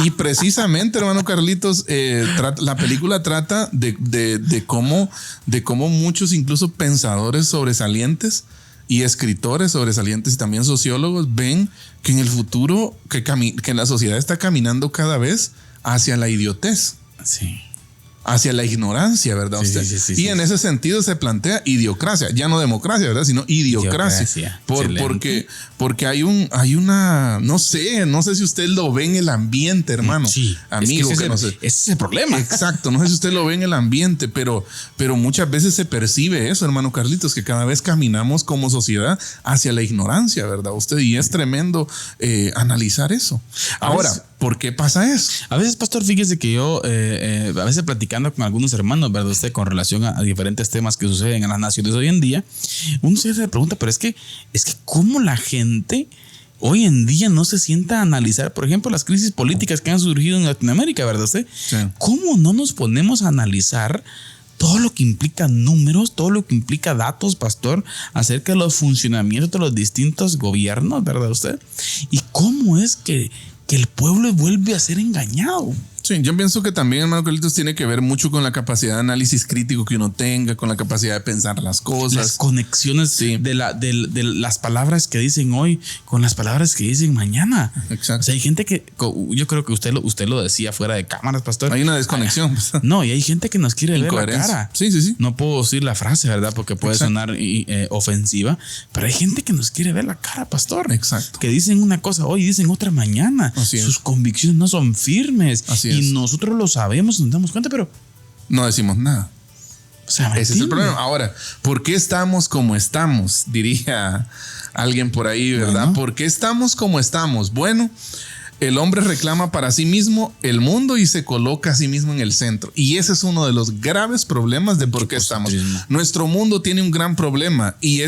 Y precisamente, hermano Carlitos, la película trata de cómo muchos, incluso pensadores sobresalientes y escritores sobresalientes y también sociólogos, ven que en el futuro, que la sociedad está caminando cada vez hacia la idiotez. Sí. Hacia la ignorancia, ¿verdad? Sí, en ese sentido se plantea idiocracia, ya no democracia, ¿verdad? Sino idiocracia. Porque hay una, no sé si usted lo ve en el ambiente, hermano. Sí, amigo, ese es el problema. Exacto, no sé si usted lo ve en el ambiente, pero muchas veces se percibe eso, hermano Carlitos, que cada vez caminamos como sociedad hacia la ignorancia, ¿verdad? Y es tremendo analizar eso. Ahora, ¿por qué pasa eso? A veces, pastor, fíjese que yo, a veces platicando con algunos hermanos, ¿verdad? Usted con relación a diferentes temas que suceden en las naciones hoy en día, uno se pregunta, pero es que ¿cómo la gente hoy en día no se sienta a analizar, por ejemplo, las crisis políticas que han surgido en Latinoamérica, ¿verdad usted? Sí. ¿Cómo no nos ponemos a analizar todo lo que implica números, todo lo que implica datos, pastor, acerca de los funcionamientos de los distintos gobiernos, ¿verdad usted? Y cómo es que el pueblo vuelve a ser engañado? Sí, yo pienso que también, hermano Carlitos, tiene que ver mucho con la capacidad de análisis crítico que uno tenga, con la capacidad de pensar las cosas. Las conexiones de las palabras que dicen hoy con las palabras que dicen mañana. Exacto. O sea, hay gente que, yo creo que usted lo decía fuera de cámaras, pastor. Hay una desconexión. No, y hay gente que nos quiere ver la cara. Sí. No puedo decir la frase, ¿verdad? Porque puede sonar ofensiva, pero hay gente que nos quiere ver la cara, pastor. Exacto. Que dicen una cosa hoy y dicen otra mañana. Sus convicciones no son firmes. Y nosotros lo sabemos, nos damos cuenta, pero no decimos nada. O sea, ese es el problema. Ahora, ¿por qué estamos como estamos? Diría alguien por ahí, ¿verdad? Bueno. ¿Por qué estamos como estamos? Bueno, El hombre reclama para sí mismo el mundo y se coloca a sí mismo en el centro. Y ese es uno de los graves problemas de por qué estamos. Nuestro mundo tiene un gran problema y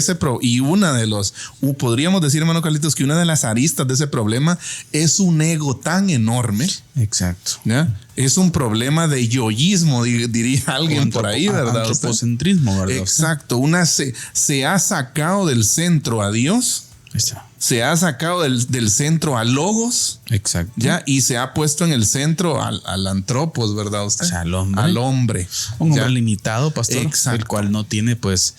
una de los, podríamos decir, hermano Carlitos, que una de las aristas de ese problema es un ego tan enorme. Exacto. ¿Ya? Es un problema de yoísmo, diría alguien por ahí, ¿verdad? Antropocentrismo, ¿verdad? Exacto. Se ha sacado del centro a Dios. Se ha sacado del centro a Logos. Exacto. ¿Ya? Y se ha puesto en el centro al antropos, ¿verdad usted? O sea, al hombre. Al hombre. Un hombre limitado, pastor. Exacto. El cual no tiene, pues,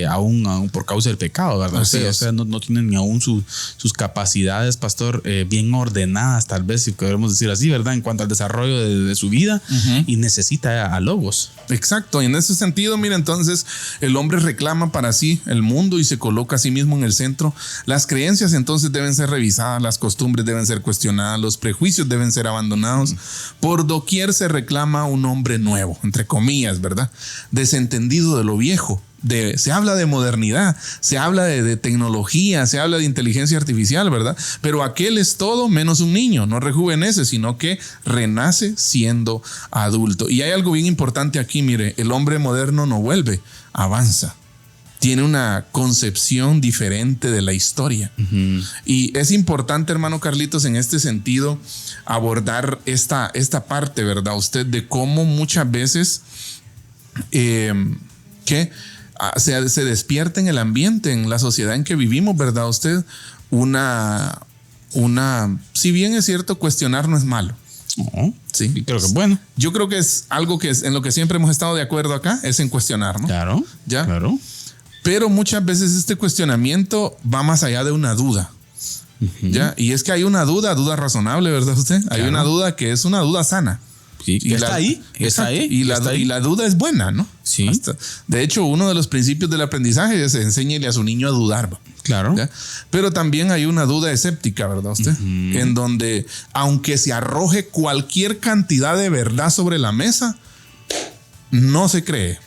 aún por causa del pecado, ¿verdad? O sea, no tiene ni aún sus capacidades, pastor, bien ordenadas, tal vez, si queremos decir así, ¿verdad? En cuanto al desarrollo de su vida. Y necesita a Logos. Exacto. Y en ese sentido, mira, entonces, el hombre reclama para sí el mundo y se coloca a sí mismo en el centro. Las creencias entonces deben ser revisadas, las costumbres deben ser cuestionadas, los prejuicios deben ser abandonados. Por doquier se reclama un hombre nuevo, entre comillas, ¿verdad? Desentendido de lo viejo. Se habla de modernidad, se habla de tecnología, se habla de inteligencia artificial, ¿verdad? Pero aquel es todo menos un niño, no rejuvenece, sino que renace siendo adulto. Y hay algo bien importante aquí, mire, el hombre moderno no vuelve, avanza. Tiene una concepción diferente de la historia. Y es importante, hermano Carlitos, en este sentido, abordar esta parte, ¿verdad? Usted, de cómo muchas veces se despierta en el ambiente, en la sociedad en que vivimos, ¿verdad? Usted, si bien es cierto, cuestionar no es malo. Sí, creo que es bueno. Yo creo que es algo que en lo que siempre hemos estado de acuerdo acá, es en cuestionar, ¿no? Claro. ¿Ya? Claro. Pero muchas veces este cuestionamiento va más allá de una duda. ¿Ya? Y es que hay una duda razonable, ¿verdad usted? Hay una duda que es una duda sana. Sí, y está ahí. Y la duda es buena, ¿no? Sí. De hecho, uno de los principios del aprendizaje es enséñele a su niño a dudar. Claro. ¿Ya? Pero también hay una duda escéptica, ¿verdad usted? En donde, aunque se arroje cualquier cantidad de verdad sobre la mesa, no se cree.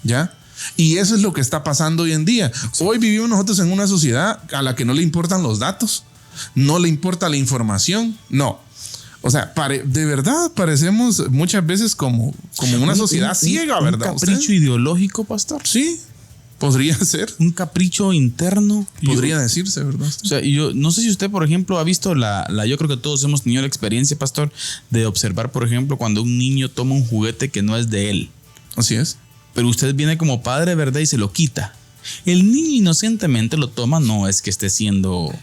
¿Ya? Y eso es lo que está pasando hoy en día. Exacto. Hoy vivimos nosotros en una sociedad a la que no le importan los datos, no le importa la información, no. O sea, de verdad parecemos muchas veces como una sociedad ciega, ¿verdad? ¿Un capricho ideológico, pastor? Sí, podría ser. Un capricho interno. Podría decirse, ¿verdad? O sea, yo no sé si usted, por ejemplo, ha visto yo creo que todos hemos tenido la experiencia, pastor, de observar, por ejemplo, cuando un niño toma un juguete que no es de él. Así es. Pero usted viene como padre, ¿verdad? Y se lo quita. El niño inocentemente lo toma, no es que esté siendo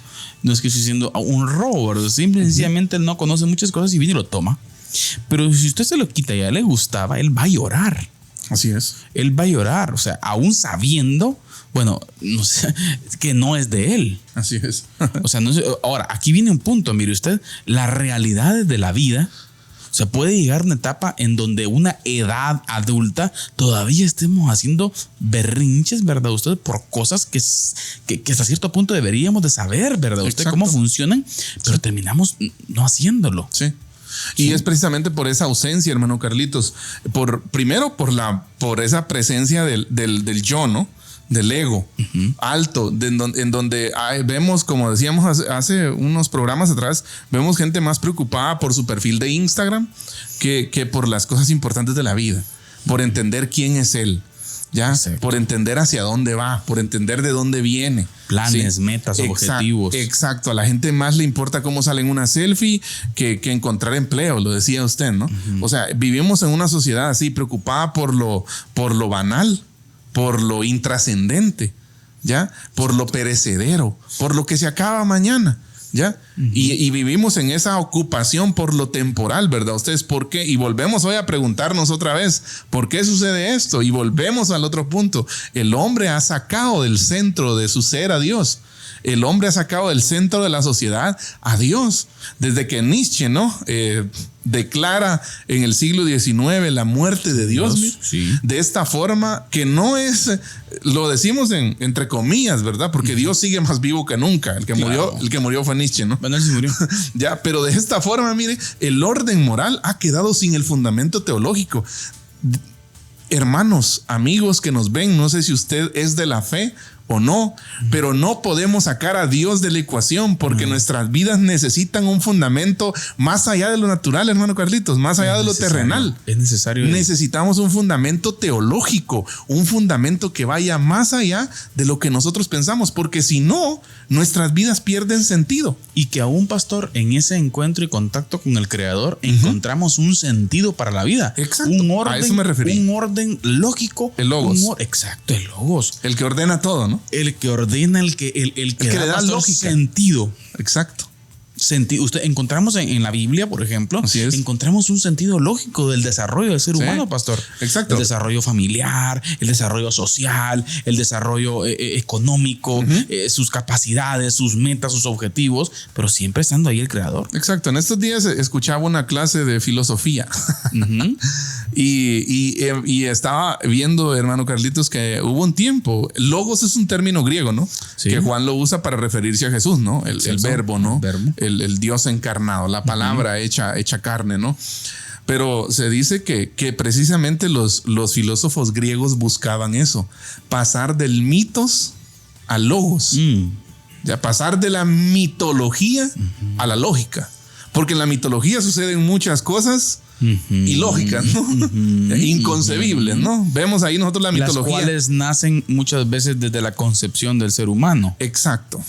un robo, ¿verdad? Sencillamente él no conoce muchas cosas y viene y lo toma. Pero si usted se lo quita y ya le gustaba, él va a llorar. Así es. Él va a llorar, o sea, aún sabiendo, bueno, no sé, que no es de él. Así es. O sea, no sé, ahora, aquí viene un punto, mire usted, las realidades de la vida. O sea, puede llegar una etapa en donde una edad adulta todavía estemos haciendo berrinches, ¿verdad? Usted por cosas que hasta cierto punto deberíamos de saber, ¿verdad? Usted Exacto. Cómo funcionan, pero terminamos no haciéndolo. Sí. Y es precisamente por esa ausencia, hermano Carlitos. Primero por esa presencia del yo, ¿no? Del ego alto, en donde vemos, como decíamos hace unos programas atrás, vemos gente más preocupada por su perfil de Instagram que por las cosas importantes de la vida, por entender quién es él, ¿ya? Exacto. Por entender hacia dónde va, por entender de dónde viene. Planes, ¿sí? Metas, objetivos. Exacto. A la gente más le importa cómo sale en una selfie que encontrar empleo, lo decía usted, ¿no? O sea, vivimos en una sociedad así, preocupada por lo banal, por lo intrascendente, ¿ya? Por lo perecedero, por lo que se acaba mañana, ¿ya? Y vivimos en esa ocupación por lo temporal, ¿verdad? ¿Ustedes por qué? Y volvemos hoy a preguntarnos otra vez, ¿por qué sucede esto? Y volvemos al otro punto. El hombre ha sacado del centro de su ser a Dios. El hombre ha sacado del centro de la sociedad a Dios. Desde que Nietzsche, ¿no? Declara en el siglo XIX la muerte de Dios. Sí. De esta forma que no es, lo decimos entre comillas, ¿verdad? Porque Dios sigue más vivo que nunca. El que murió fue Nietzsche, ¿no? Bueno, él sí murió. Ya, pero de esta forma, mire, el orden moral ha quedado sin el fundamento teológico. Hermanos, amigos que nos ven, no sé si usted es de la fe o no, pero no podemos sacar a Dios de la ecuación porque nuestras vidas necesitan un fundamento más allá de lo natural, hermano Carlitos, más allá de lo terrenal. Es necesario. Necesitamos un fundamento teológico, un fundamento que vaya más allá de lo que nosotros pensamos, porque si no, nuestras vidas pierden sentido. Y que aún, pastor, en ese encuentro y contacto con el Creador encontramos un sentido para la vida. Exacto. Un orden, a eso me referí. Un orden lógico. El logos. Exacto, el logos. El que ordena todo, ¿no? El que ordena, el que le da lógica. Sentido. Exacto. Encontramos en la Biblia, por ejemplo, encontramos un sentido lógico del desarrollo del ser humano, pastor. Exacto. El desarrollo familiar, el desarrollo social, el desarrollo económico, sus capacidades, sus metas, sus objetivos, pero siempre estando ahí el Creador. Exacto. En estos días escuchaba una clase de filosofía y estaba viendo, hermano Carlitos, que hubo un tiempo. Logos es un término griego, ¿no? Sí. Que Juan lo usa para referirse a Jesús, ¿no? El verbo, ¿no? El Dios encarnado, la palabra hecha carne, ¿no? Pero se dice que precisamente los filósofos griegos buscaban eso, pasar del mitos a logos, ya pasar de la mitología a la lógica, porque en la mitología suceden muchas cosas ilógicas, ¿no? Inconcebibles, ¿no? Vemos ahí nosotros la mitología. Las cuales nacen muchas veces desde la concepción del ser humano. Exacto.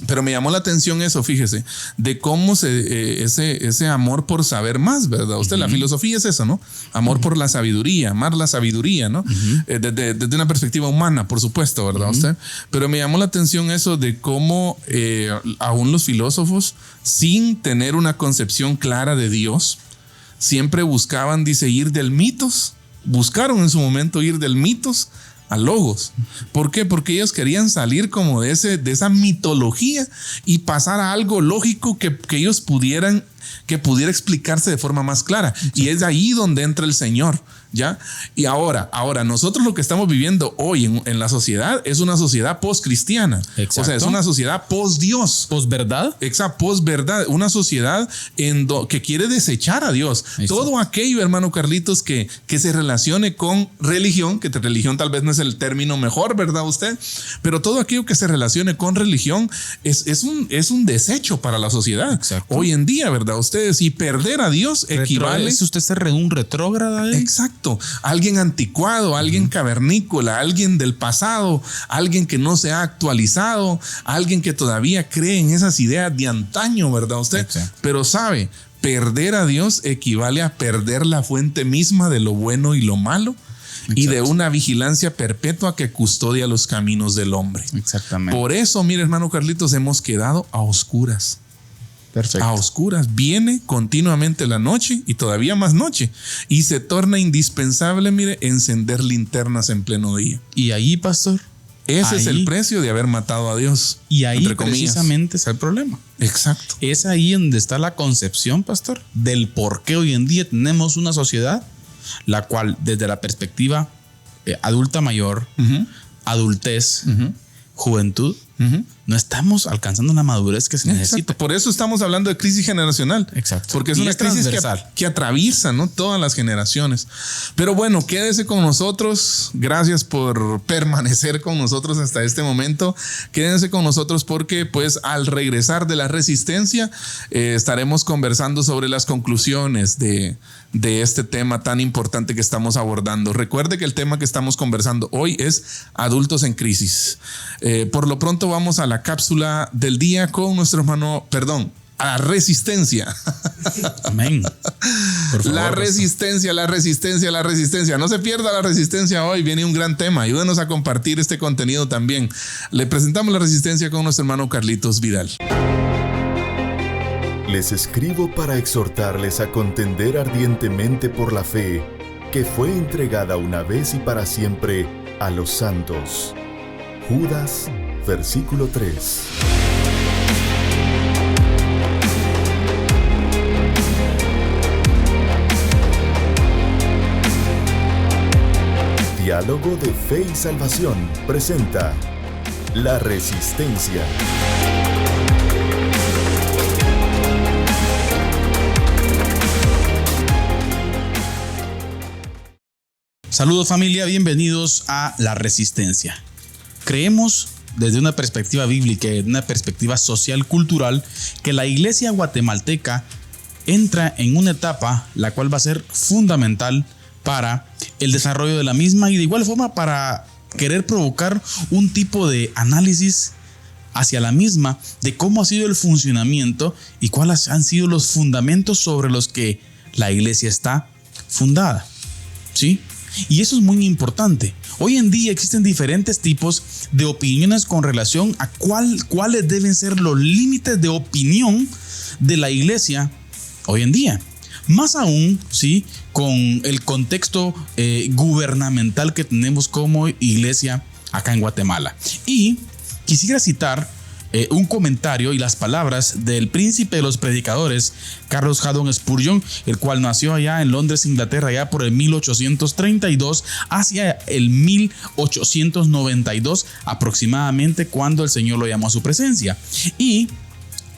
Pero me llamó la atención eso, fíjese, de cómo ese amor por saber más, ¿verdad? Usted, la filosofía es eso, ¿no? Amor por la sabiduría, amar la sabiduría, ¿no? Desde una perspectiva humana, por supuesto, ¿verdad? Usted. Pero me llamó la atención eso de cómo aún los filósofos, sin tener una concepción clara de Dios, siempre buscaban, dice, ir del mitos, buscaron en su momento ir del mitos a logos. ¿Por qué? Porque ellos querían salir como de esa mitología y pasar a algo lógico que ellos pudiera explicarse de forma más clara. Y es ahí donde entra el Señor, ¿ya? Y ahora nosotros lo que estamos viviendo hoy en la sociedad es una sociedad post-cristiana. O sea, es una sociedad post-Dios. ¿Post-verdad? Exacto, post-verdad. Una sociedad que quiere desechar a Dios. Exacto. Todo aquello, hermano Carlitos, que se relacione con religión, que religión tal vez no es el término mejor, ¿verdad usted? Pero todo aquello que se relacione con religión es un desecho para la sociedad. Exacto. Hoy en día, ¿verdad? Ustedes, y perder a Dios equivale. ¿Es usted un retrógrada? Exacto. Alguien anticuado, alguien cavernícola, alguien del pasado, alguien que no se ha actualizado, alguien que todavía cree en esas ideas de antaño, ¿verdad usted? Exacto. Pero sabe, perder a Dios equivale a perder la fuente misma de lo bueno y lo malo. Exacto. Y de una vigilancia perpetua que custodia los caminos del hombre. Exactamente. Por eso, mire, hermano Carlitos, hemos quedado a oscuras. Perfecto. A oscuras. Viene continuamente la noche y todavía más noche. Y se torna indispensable, mire, encender linternas en pleno día. Y ahí, pastor, ese es el precio de haber matado a Dios. Y ahí precisamente está el problema. Exacto. Es ahí donde está la concepción, pastor, del por qué hoy en día tenemos una sociedad la cual, desde la perspectiva adulta mayor, adultez, juventud, no estamos alcanzando la madurez que se necesita. Por eso estamos hablando de crisis generacional. Exacto. Porque es una crisis que atraviesa, ¿no?, todas las generaciones. Pero bueno, quédese con nosotros. Gracias por permanecer con nosotros hasta este momento. Quédense con nosotros porque pues al regresar de la resistencia estaremos conversando sobre las conclusiones de este tema tan importante que estamos abordando. Recuerde que el tema que estamos conversando hoy es adultos en crisis. Por lo pronto vamos a la cápsula del día con nuestro hermano, a la resistencia. Amén. Por favor, la resistencia. No se pierda la resistencia hoy. Viene un gran tema. Ayúdenos a compartir este contenido también. Le presentamos la resistencia con nuestro hermano Carlitos Vidal. Les escribo para exhortarles a contender ardientemente por la fe que fue entregada una vez y para siempre a los santos. Judas, versículo 3. Diálogo de Fe y Salvación presenta La Resistencia. Saludos familia, bienvenidos a La Resistencia. creemos desde una perspectiva bíblica, una perspectiva social, cultural, que la iglesia guatemalteca entra en una etapa la cual va a ser fundamental para el desarrollo de la misma y de igual forma para querer provocar un tipo de análisis hacia la misma de cómo ha sido el funcionamiento y cuáles han sido los fundamentos sobre los que la iglesia está fundada. ¿Sí? Y eso es muy importante. Hoy en día existen diferentes tipos de opiniones con relación a cuáles deben ser los límites de opinión de la iglesia hoy en día. Más aún, ¿sí?, con el contexto gubernamental que tenemos como iglesia acá en Guatemala. Y quisiera citar un comentario y las palabras del príncipe de los predicadores, Charles Haddon Spurgeon, el cual nació allá en Londres, Inglaterra, allá por el 1832 hacia el 1892 aproximadamente, cuando el Señor lo llamó a su presencia. Y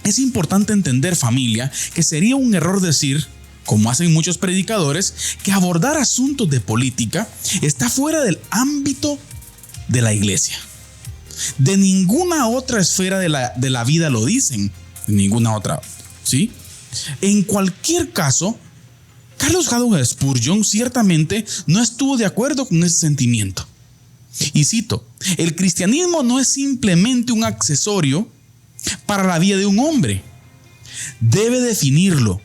es importante entender, familia, que sería un error decir, como hacen muchos predicadores, que abordar asuntos de política está fuera del ámbito de la iglesia. De ninguna otra esfera de la vida lo dicen, de ninguna otra, ¿sí? En cualquier caso, Charles Haddon Spurgeon ciertamente no estuvo de acuerdo con ese sentimiento. Y cito: el cristianismo no es simplemente un accesorio para la vida de un hombre, debe definirlo.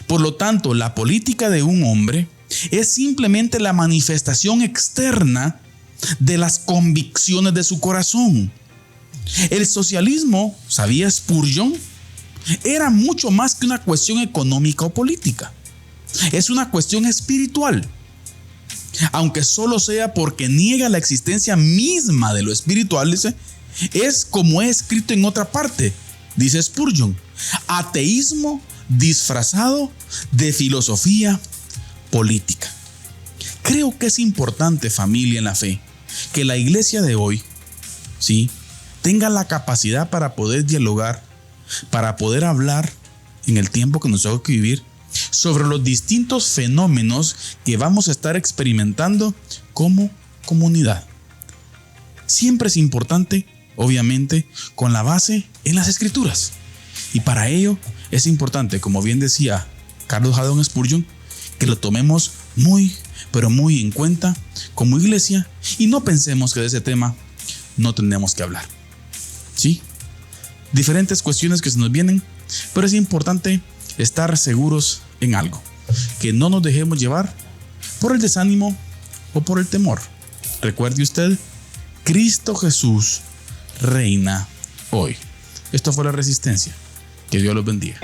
Por lo tanto, la política de un hombre es simplemente la manifestación externa de las convicciones de su corazón. El socialismo, sabía Spurgeon, era mucho más que una cuestión económica o política. Es una cuestión espiritual. Aunque solo sea porque niega la existencia misma de lo espiritual, dice, es como he escrito en otra parte, dice Spurgeon, ateísmo disfrazado de filosofía política. Creo que es importante, familia en la fe, que la iglesia de hoy, ¿sí?, tenga la capacidad para poder dialogar, para poder hablar en el tiempo que nos toca que vivir sobre los distintos fenómenos que vamos a estar experimentando como comunidad. Siempre es importante, obviamente, con la base en las escrituras. Y para ello es importante, como bien decía Charles Haddon Spurgeon, que lo tomemos muy, pero muy en cuenta como iglesia y no pensemos que de ese tema no tenemos que hablar. ¿Sí? Diferentes cuestiones que se nos vienen, pero es importante estar seguros en algo, que no nos dejemos llevar por el desánimo o por el temor. Recuerde usted, Cristo Jesús reina hoy. Esto fue La Resistencia. Que Dios los bendiga.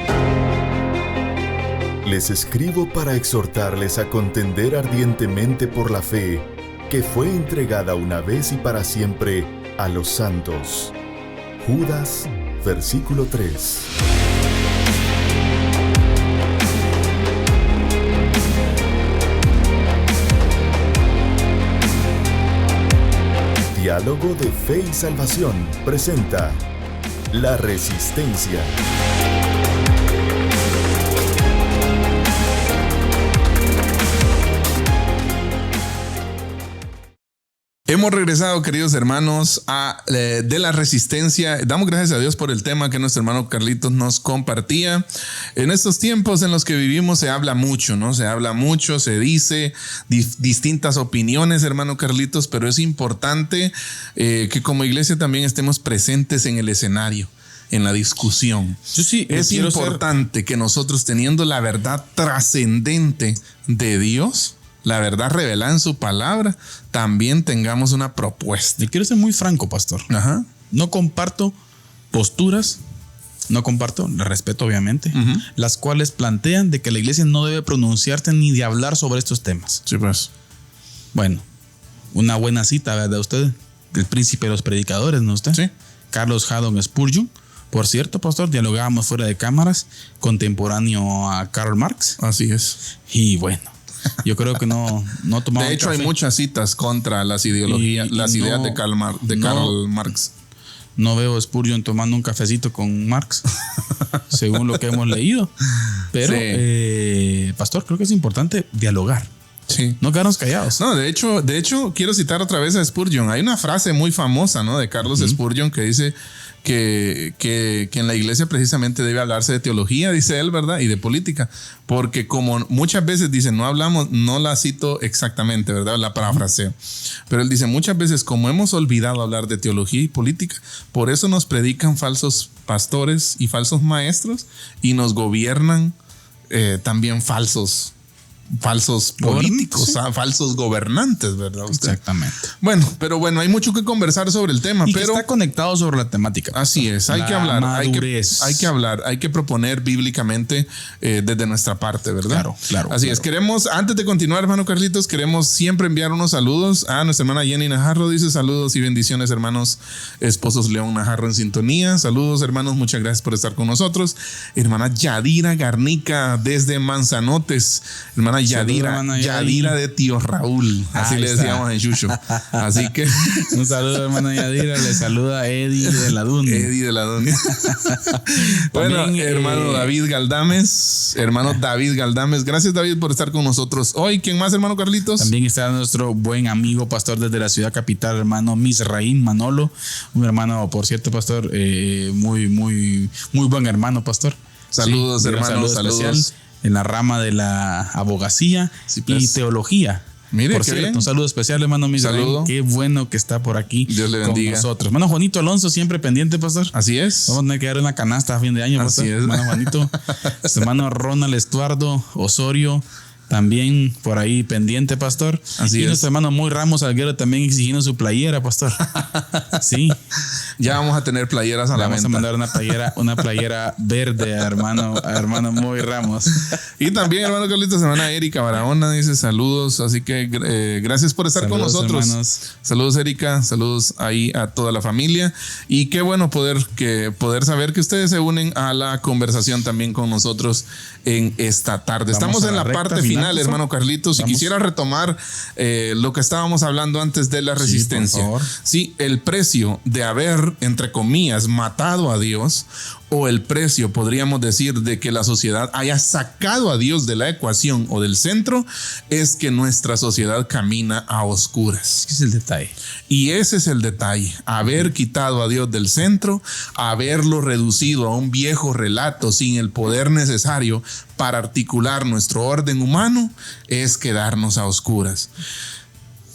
Les escribo para exhortarles a contender ardientemente por la fe que fue entregada una vez y para siempre a los santos. Judas, versículo 3. Diálogo de Fe y Salvación presenta La Resistencia. Hemos regresado, queridos hermanos, de La Resistencia. Damos gracias a Dios por el tema que nuestro hermano Carlitos nos compartía. En estos tiempos en los que vivimos se habla mucho, ¿no? Se habla mucho, se dice distintas opiniones, hermano Carlitos, pero es importante que como iglesia también estemos presentes en el escenario, en la discusión. Sí, es importante que nosotros, teniendo la verdad trascendente de Dios, la verdad revelada en su palabra, también tengamos una propuesta. Y quiero ser muy franco, pastor. Ajá. No comparto posturas, les respeto obviamente, las cuales plantean de que la iglesia no debe pronunciarse ni de hablar sobre estos temas. Sí, pues. Bueno, una buena cita, ¿verdad? Usted, el príncipe de los predicadores, ¿no usted? Sí. Charles Haddon Spurgeon. Por cierto, pastor, dialogábamos fuera de cámaras, contemporáneo a Karl Marx. Así es. Y bueno, yo creo que no tomaba. De hecho, hay muchas citas contra las ideologías, las ideas de Karl Marx. No veo a Spurgeon tomando un cafecito con Marx, según lo que hemos leído. Pero, sí, pastor, creo que es importante dialogar. Sí. No quedarnos callados. No, de hecho, quiero citar otra vez a Spurgeon. Hay una frase muy famosa, ¿no? De Carlos Spurgeon que dice que en la iglesia precisamente debe hablarse de teología, dice él, ¿verdad? Y de política. Porque como muchas veces dicen, no hablamos, no la cito exactamente, ¿verdad? La parafraseo. Pero él dice, muchas veces como hemos olvidado hablar de teología y política, por eso nos predican falsos pastores y falsos maestros y nos gobiernan también falsos políticos, sí. Falsos gobernantes, ¿verdad? Usted? Exactamente. Bueno, pero bueno, hay mucho que conversar sobre el tema, Y pero que está conectado sobre la temática. Así es, hay que hablar, madurez. hay que hablar, hay que proponer bíblicamente desde nuestra parte, ¿verdad? Claro. Así es, queremos, antes de continuar, hermano Carlitos, queremos siempre enviar unos saludos a nuestra hermana Jenny Najarro, dice saludos y bendiciones, hermanos esposos León Najarro en sintonía, saludos hermanos, muchas gracias por estar con nosotros, hermana Yadira Garnica desde Manzanotes, hermana Yadira de Tío Raúl, así le decíamos en Chucho. Así que un saludo, hermana Yadira. Le saluda Eddie de la Duni. Bueno, hermano David Galdames. Gracias, David, por estar con nosotros hoy. ¿Quién más, hermano Carlitos? También está nuestro buen amigo pastor desde la ciudad capital, hermano Misraín Manolo. Un hermano, por cierto, pastor, muy buen hermano, pastor. Saludos, sí, hermanos. Saludos. En la rama de la abogacía y teología. Mire, por cierto, un saludo especial, hermano Misraín. Qué bueno que está por aquí. Dios le bendiga. Con nosotros. Hermano Juanito Alonso, siempre pendiente, pastor. Así es. Vamos a tener que dar una canasta a fin de año, pastor. Así es. Hermano Juanito. Su hermano Ronald Estuardo Osorio, también por ahí pendiente, pastor. Así y es. nuestro hermano Muy Ramos Alguero también exigiendo su playera, pastor. Sí. Ya vamos a tener playeras a la venta. Vamos a mandar una playera verde a hermano Muy Ramos. Y también, hermano Carlitos, hermana Erika Barahona dice saludos. Así que gracias por estar con nosotros. Hermanos. Saludos, Erika. Saludos ahí a toda la familia. Y qué bueno poder saber que ustedes se unen a la conversación también con nosotros en esta tarde. Estamos en la parte final, hermano Carlitos. Y quisiera retomar lo que estábamos hablando antes de la resistencia. Sí, por favor. Sí, el precio de haber, entre comillas, matado a Dios, o el precio, podríamos decir, de que la sociedad haya sacado a Dios de la ecuación o del centro, es que nuestra sociedad camina a oscuras. Ese es el detalle. Y ese es el detalle, haber quitado a Dios del centro, haberlo reducido a un viejo relato sin el poder necesario para articular nuestro orden humano, es quedarnos a oscuras.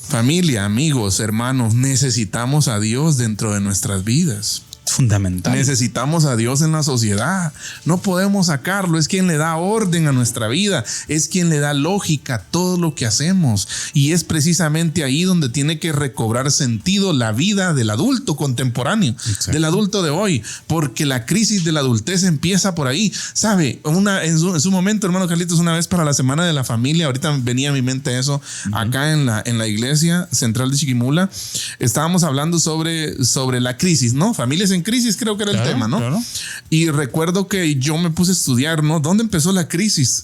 Familia, amigos, hermanos, necesitamos a Dios dentro de nuestras vidas. Fundamental. Necesitamos a Dios en la sociedad. No podemos sacarlo. Es quien le da orden a nuestra vida. Es quien le da lógica a todo lo que hacemos. Y es precisamente ahí donde tiene que recobrar sentido la vida del adulto contemporáneo. Exacto. Del adulto de hoy. Porque la crisis de la adultez empieza por ahí. ¿Sabe? En su momento, hermano Carlitos, una vez para la Semana de la Familia, ahorita venía a mi mente eso, acá en la iglesia central de Chiquimula, estábamos hablando sobre la crisis, ¿no? Familias en crisis, creo que era el tema, ¿no? Claro. Y recuerdo que yo me puse a estudiar, ¿no? ¿Dónde empezó la crisis?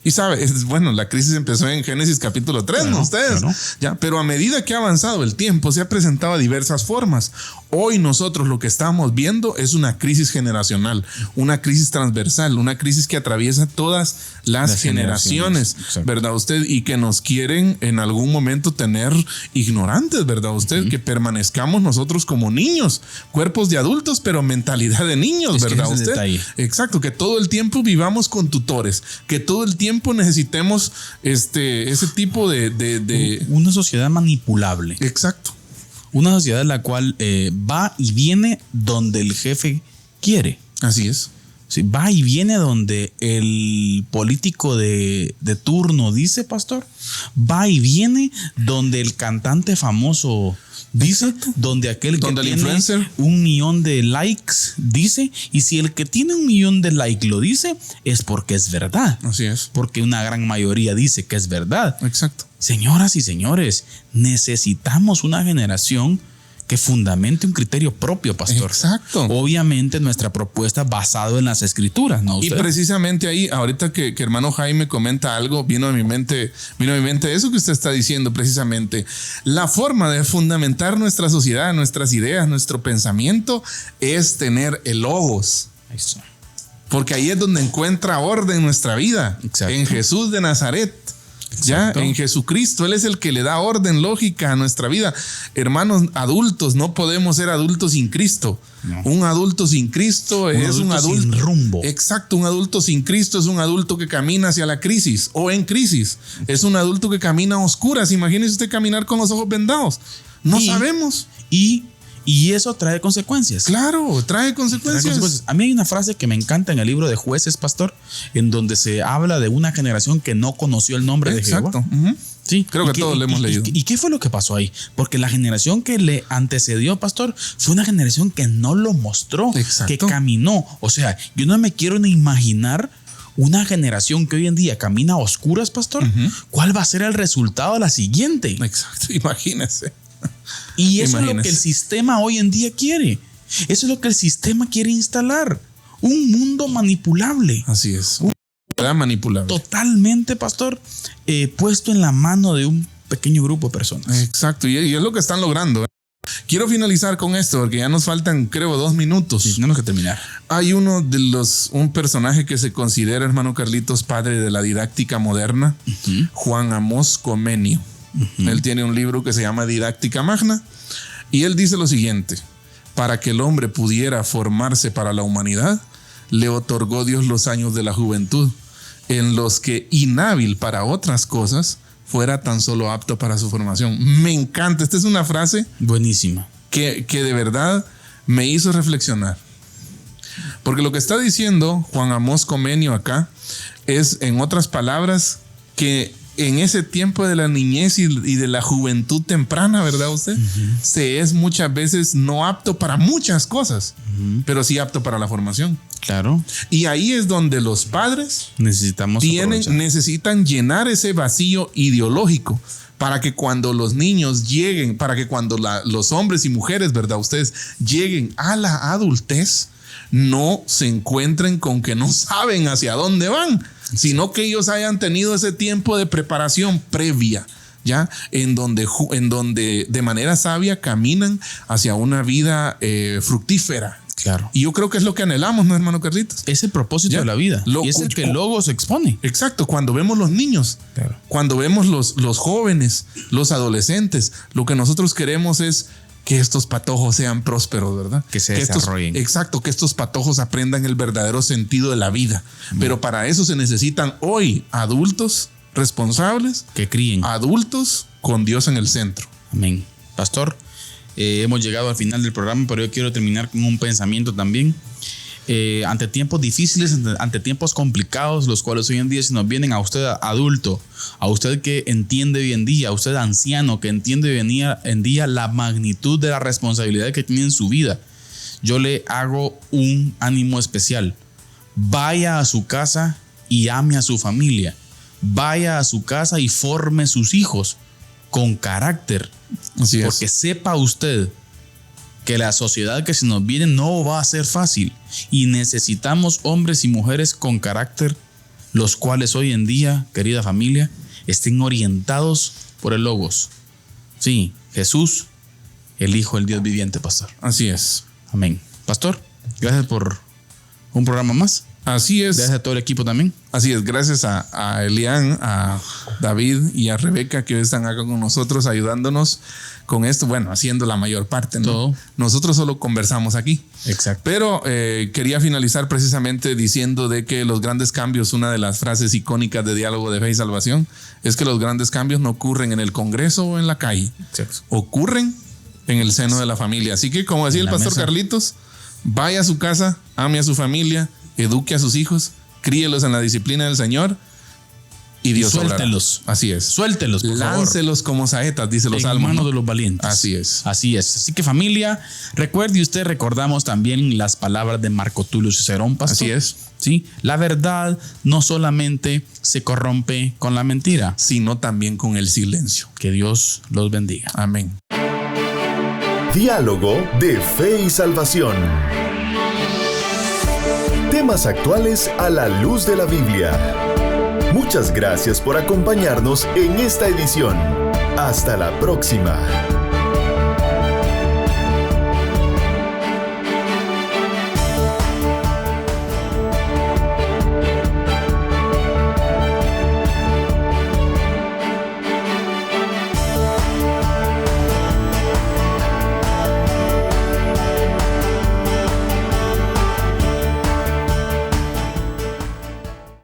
Y sabe, bueno, la crisis empezó en Génesis capítulo 3, claro, ¿no? Ustedes. Claro. Ya, pero a medida que ha avanzado el tiempo, se ha presentado de diversas formas. Hoy nosotros lo que estamos viendo es una crisis generacional, una crisis transversal, una crisis que atraviesa todas las generaciones, ¿verdad usted? Y que nos quieren en algún momento tener ignorantes, ¿verdad usted? Que permanezcamos nosotros como niños, cuerpos de adultos, pero mentalidad de niños, ¿verdad usted? Detalle. Exacto, que todo el tiempo vivamos con tutores, que todo el tiempo necesitemos ese tipo de... Una sociedad manipulable. Exacto. Una sociedad en la cual va y viene donde el jefe quiere. Así es. Sí, va y viene donde el político de turno dice, pastor. Va y viene donde el cantante famoso dice, donde aquel que tiene influencer 1 millón de likes dice, y si el que tiene 1 millón de likes lo dice, es porque es verdad. Así es. Porque una gran mayoría dice que es verdad. Exacto. Señoras y señores, necesitamos una generación que fundamente un criterio propio, pastor. Exacto. Obviamente nuestra propuesta basado en las escrituras, ¿no? ¿Usted? Y precisamente ahí, ahorita que hermano Jaime comenta algo, vino a mi mente eso que usted está diciendo precisamente. La forma de fundamentar nuestra sociedad, nuestras ideas, nuestro pensamiento es tener el logos. Eso. Porque ahí es donde encuentra orden nuestra vida. Exacto. En Jesús de Nazaret. Ya Exacto. en Jesucristo, Él es el que le da orden lógica a nuestra vida. Hermanos adultos, no podemos ser adultos sin Cristo. No. Un adulto sin Cristo es un adulto sin rumbo. Exacto, un adulto sin Cristo es un adulto que camina hacia la crisis o en crisis. Es un adulto que camina a oscuras. Imagínese usted caminar con los ojos vendados. No sabemos. Y eso trae consecuencias. Claro, trae consecuencias. A mí hay una frase que me encanta en el libro de Jueces, pastor, en donde se habla de una generación que no conoció el nombre de Jehová. Exacto. Uh-huh. Sí, Creo que todos lo hemos leído. ¿Y qué fue lo que pasó ahí? Porque la generación que le antecedió, pastor, fue una generación que no lo mostró, Exacto. que caminó. O sea, yo no me quiero ni imaginar una generación que hoy en día camina a oscuras, pastor. Uh-huh. ¿Cuál va a ser el resultado de la siguiente? Exacto, imagínese. Y eso es lo que el sistema hoy en día quiere. Eso es lo que el sistema quiere instalar. Un mundo manipulable. Así es. Manipulable. Totalmente, pastor, puesto en la mano de un pequeño grupo de personas. Exacto. Y es lo que están logrando. Quiero finalizar con esto porque ya nos faltan, creo, 2 minutos. Sí, tenemos que terminar. Hay un personaje que se considera, hermano Carlitos, padre de la didáctica moderna, uh-huh. Juan Amós Comenio. Uh-huh. Él tiene un libro que se llama Didáctica Magna y él dice lo siguiente: para que el hombre pudiera formarse para la humanidad, le otorgó Dios los años de la juventud, en los que, inhábil para otras cosas, fuera tan solo apto para su formación. Me encanta. Esta es una frase buenísima que de verdad me hizo reflexionar, porque lo que está diciendo Juan Amós Comenio acá es, en otras palabras, que en ese tiempo de la niñez y de la juventud temprana, ¿verdad usted? Uh-huh. Se es muchas veces no apto para muchas cosas, uh-huh. pero sí apto para la formación. Claro. Y ahí es donde los padres necesitan llenar ese vacío ideológico para que cuando los niños lleguen, para que cuando los hombres y mujeres, ¿verdad? Ustedes lleguen a la adultez, no se encuentren con que no saben hacia dónde van, sino que ellos hayan tenido ese tiempo de preparación previa, ¿ya? En donde de manera sabia caminan hacia una vida fructífera. Claro. Y yo creo que es lo que anhelamos, ¿no, hermano Carlitos? Es el propósito de la vida. Y es el que luego se expone. Exacto. Cuando vemos los niños, claro. Cuando vemos los jóvenes, los adolescentes, lo que nosotros queremos es que estos patojos sean prósperos, ¿verdad? Que se desarrollen. Exacto, que estos patojos aprendan el verdadero sentido de la vida. Pero para eso se necesitan hoy adultos responsables, que críen, adultos con Dios en el centro. Amén. Pastor, hemos llegado al final del programa, pero yo quiero terminar con un pensamiento también. Ante tiempos difíciles, ante tiempos complicados, los cuales hoy en día se nos vienen a usted adulto, a usted que entiende hoy en día, a usted anciano que entiende hoy en día la magnitud de la responsabilidad que tiene en su vida, yo le hago un ánimo especial. Vaya a su casa y ame a su familia. Vaya a su casa y forme sus hijos con carácter. Así es. Porque sepa usted que la sociedad que se nos viene no va a ser fácil y necesitamos hombres y mujeres con carácter, los cuales hoy en día, querida familia, estén orientados por el Logos. Sí, Jesús, el Hijo del Dios viviente, pastor. Así es. Amén. Pastor, gracias por un programa más. Así es. Gracias a todo el equipo también. Así es, gracias a Elian, a David y a Rebeca, que hoy están acá con nosotros ayudándonos con esto, bueno, haciendo la mayor parte, ¿no? Todo. Nosotros solo conversamos aquí. Exacto. Pero quería finalizar precisamente diciendo de que los grandes cambios, una de las frases icónicas de Diálogo de Fe y Salvación, es que los grandes cambios no ocurren en el Congreso o en la calle. Exacto. Ocurren en el seno de la familia. Así que, como decía el pastor Carlitos, vaya a su casa, ame a su familia, eduque a sus hijos, críelos en la disciplina del Señor y Dios suéltelos. Obrará. Así es. Suéltelos, por Láncelos favor. Como saetas, dice los salmos. En manos de los valientes. Así es. Así es. Así que, familia, recuerde usted, recordamos también las palabras de Marco Tulio Cicerón, pastor. Así es. Sí, la verdad no solamente se corrompe con la mentira, sino también con el silencio. Que Dios los bendiga. Amén. Diálogo de Fe y Salvación. Temas actuales a la luz de la Biblia. Muchas gracias por acompañarnos en esta edición. Hasta la próxima.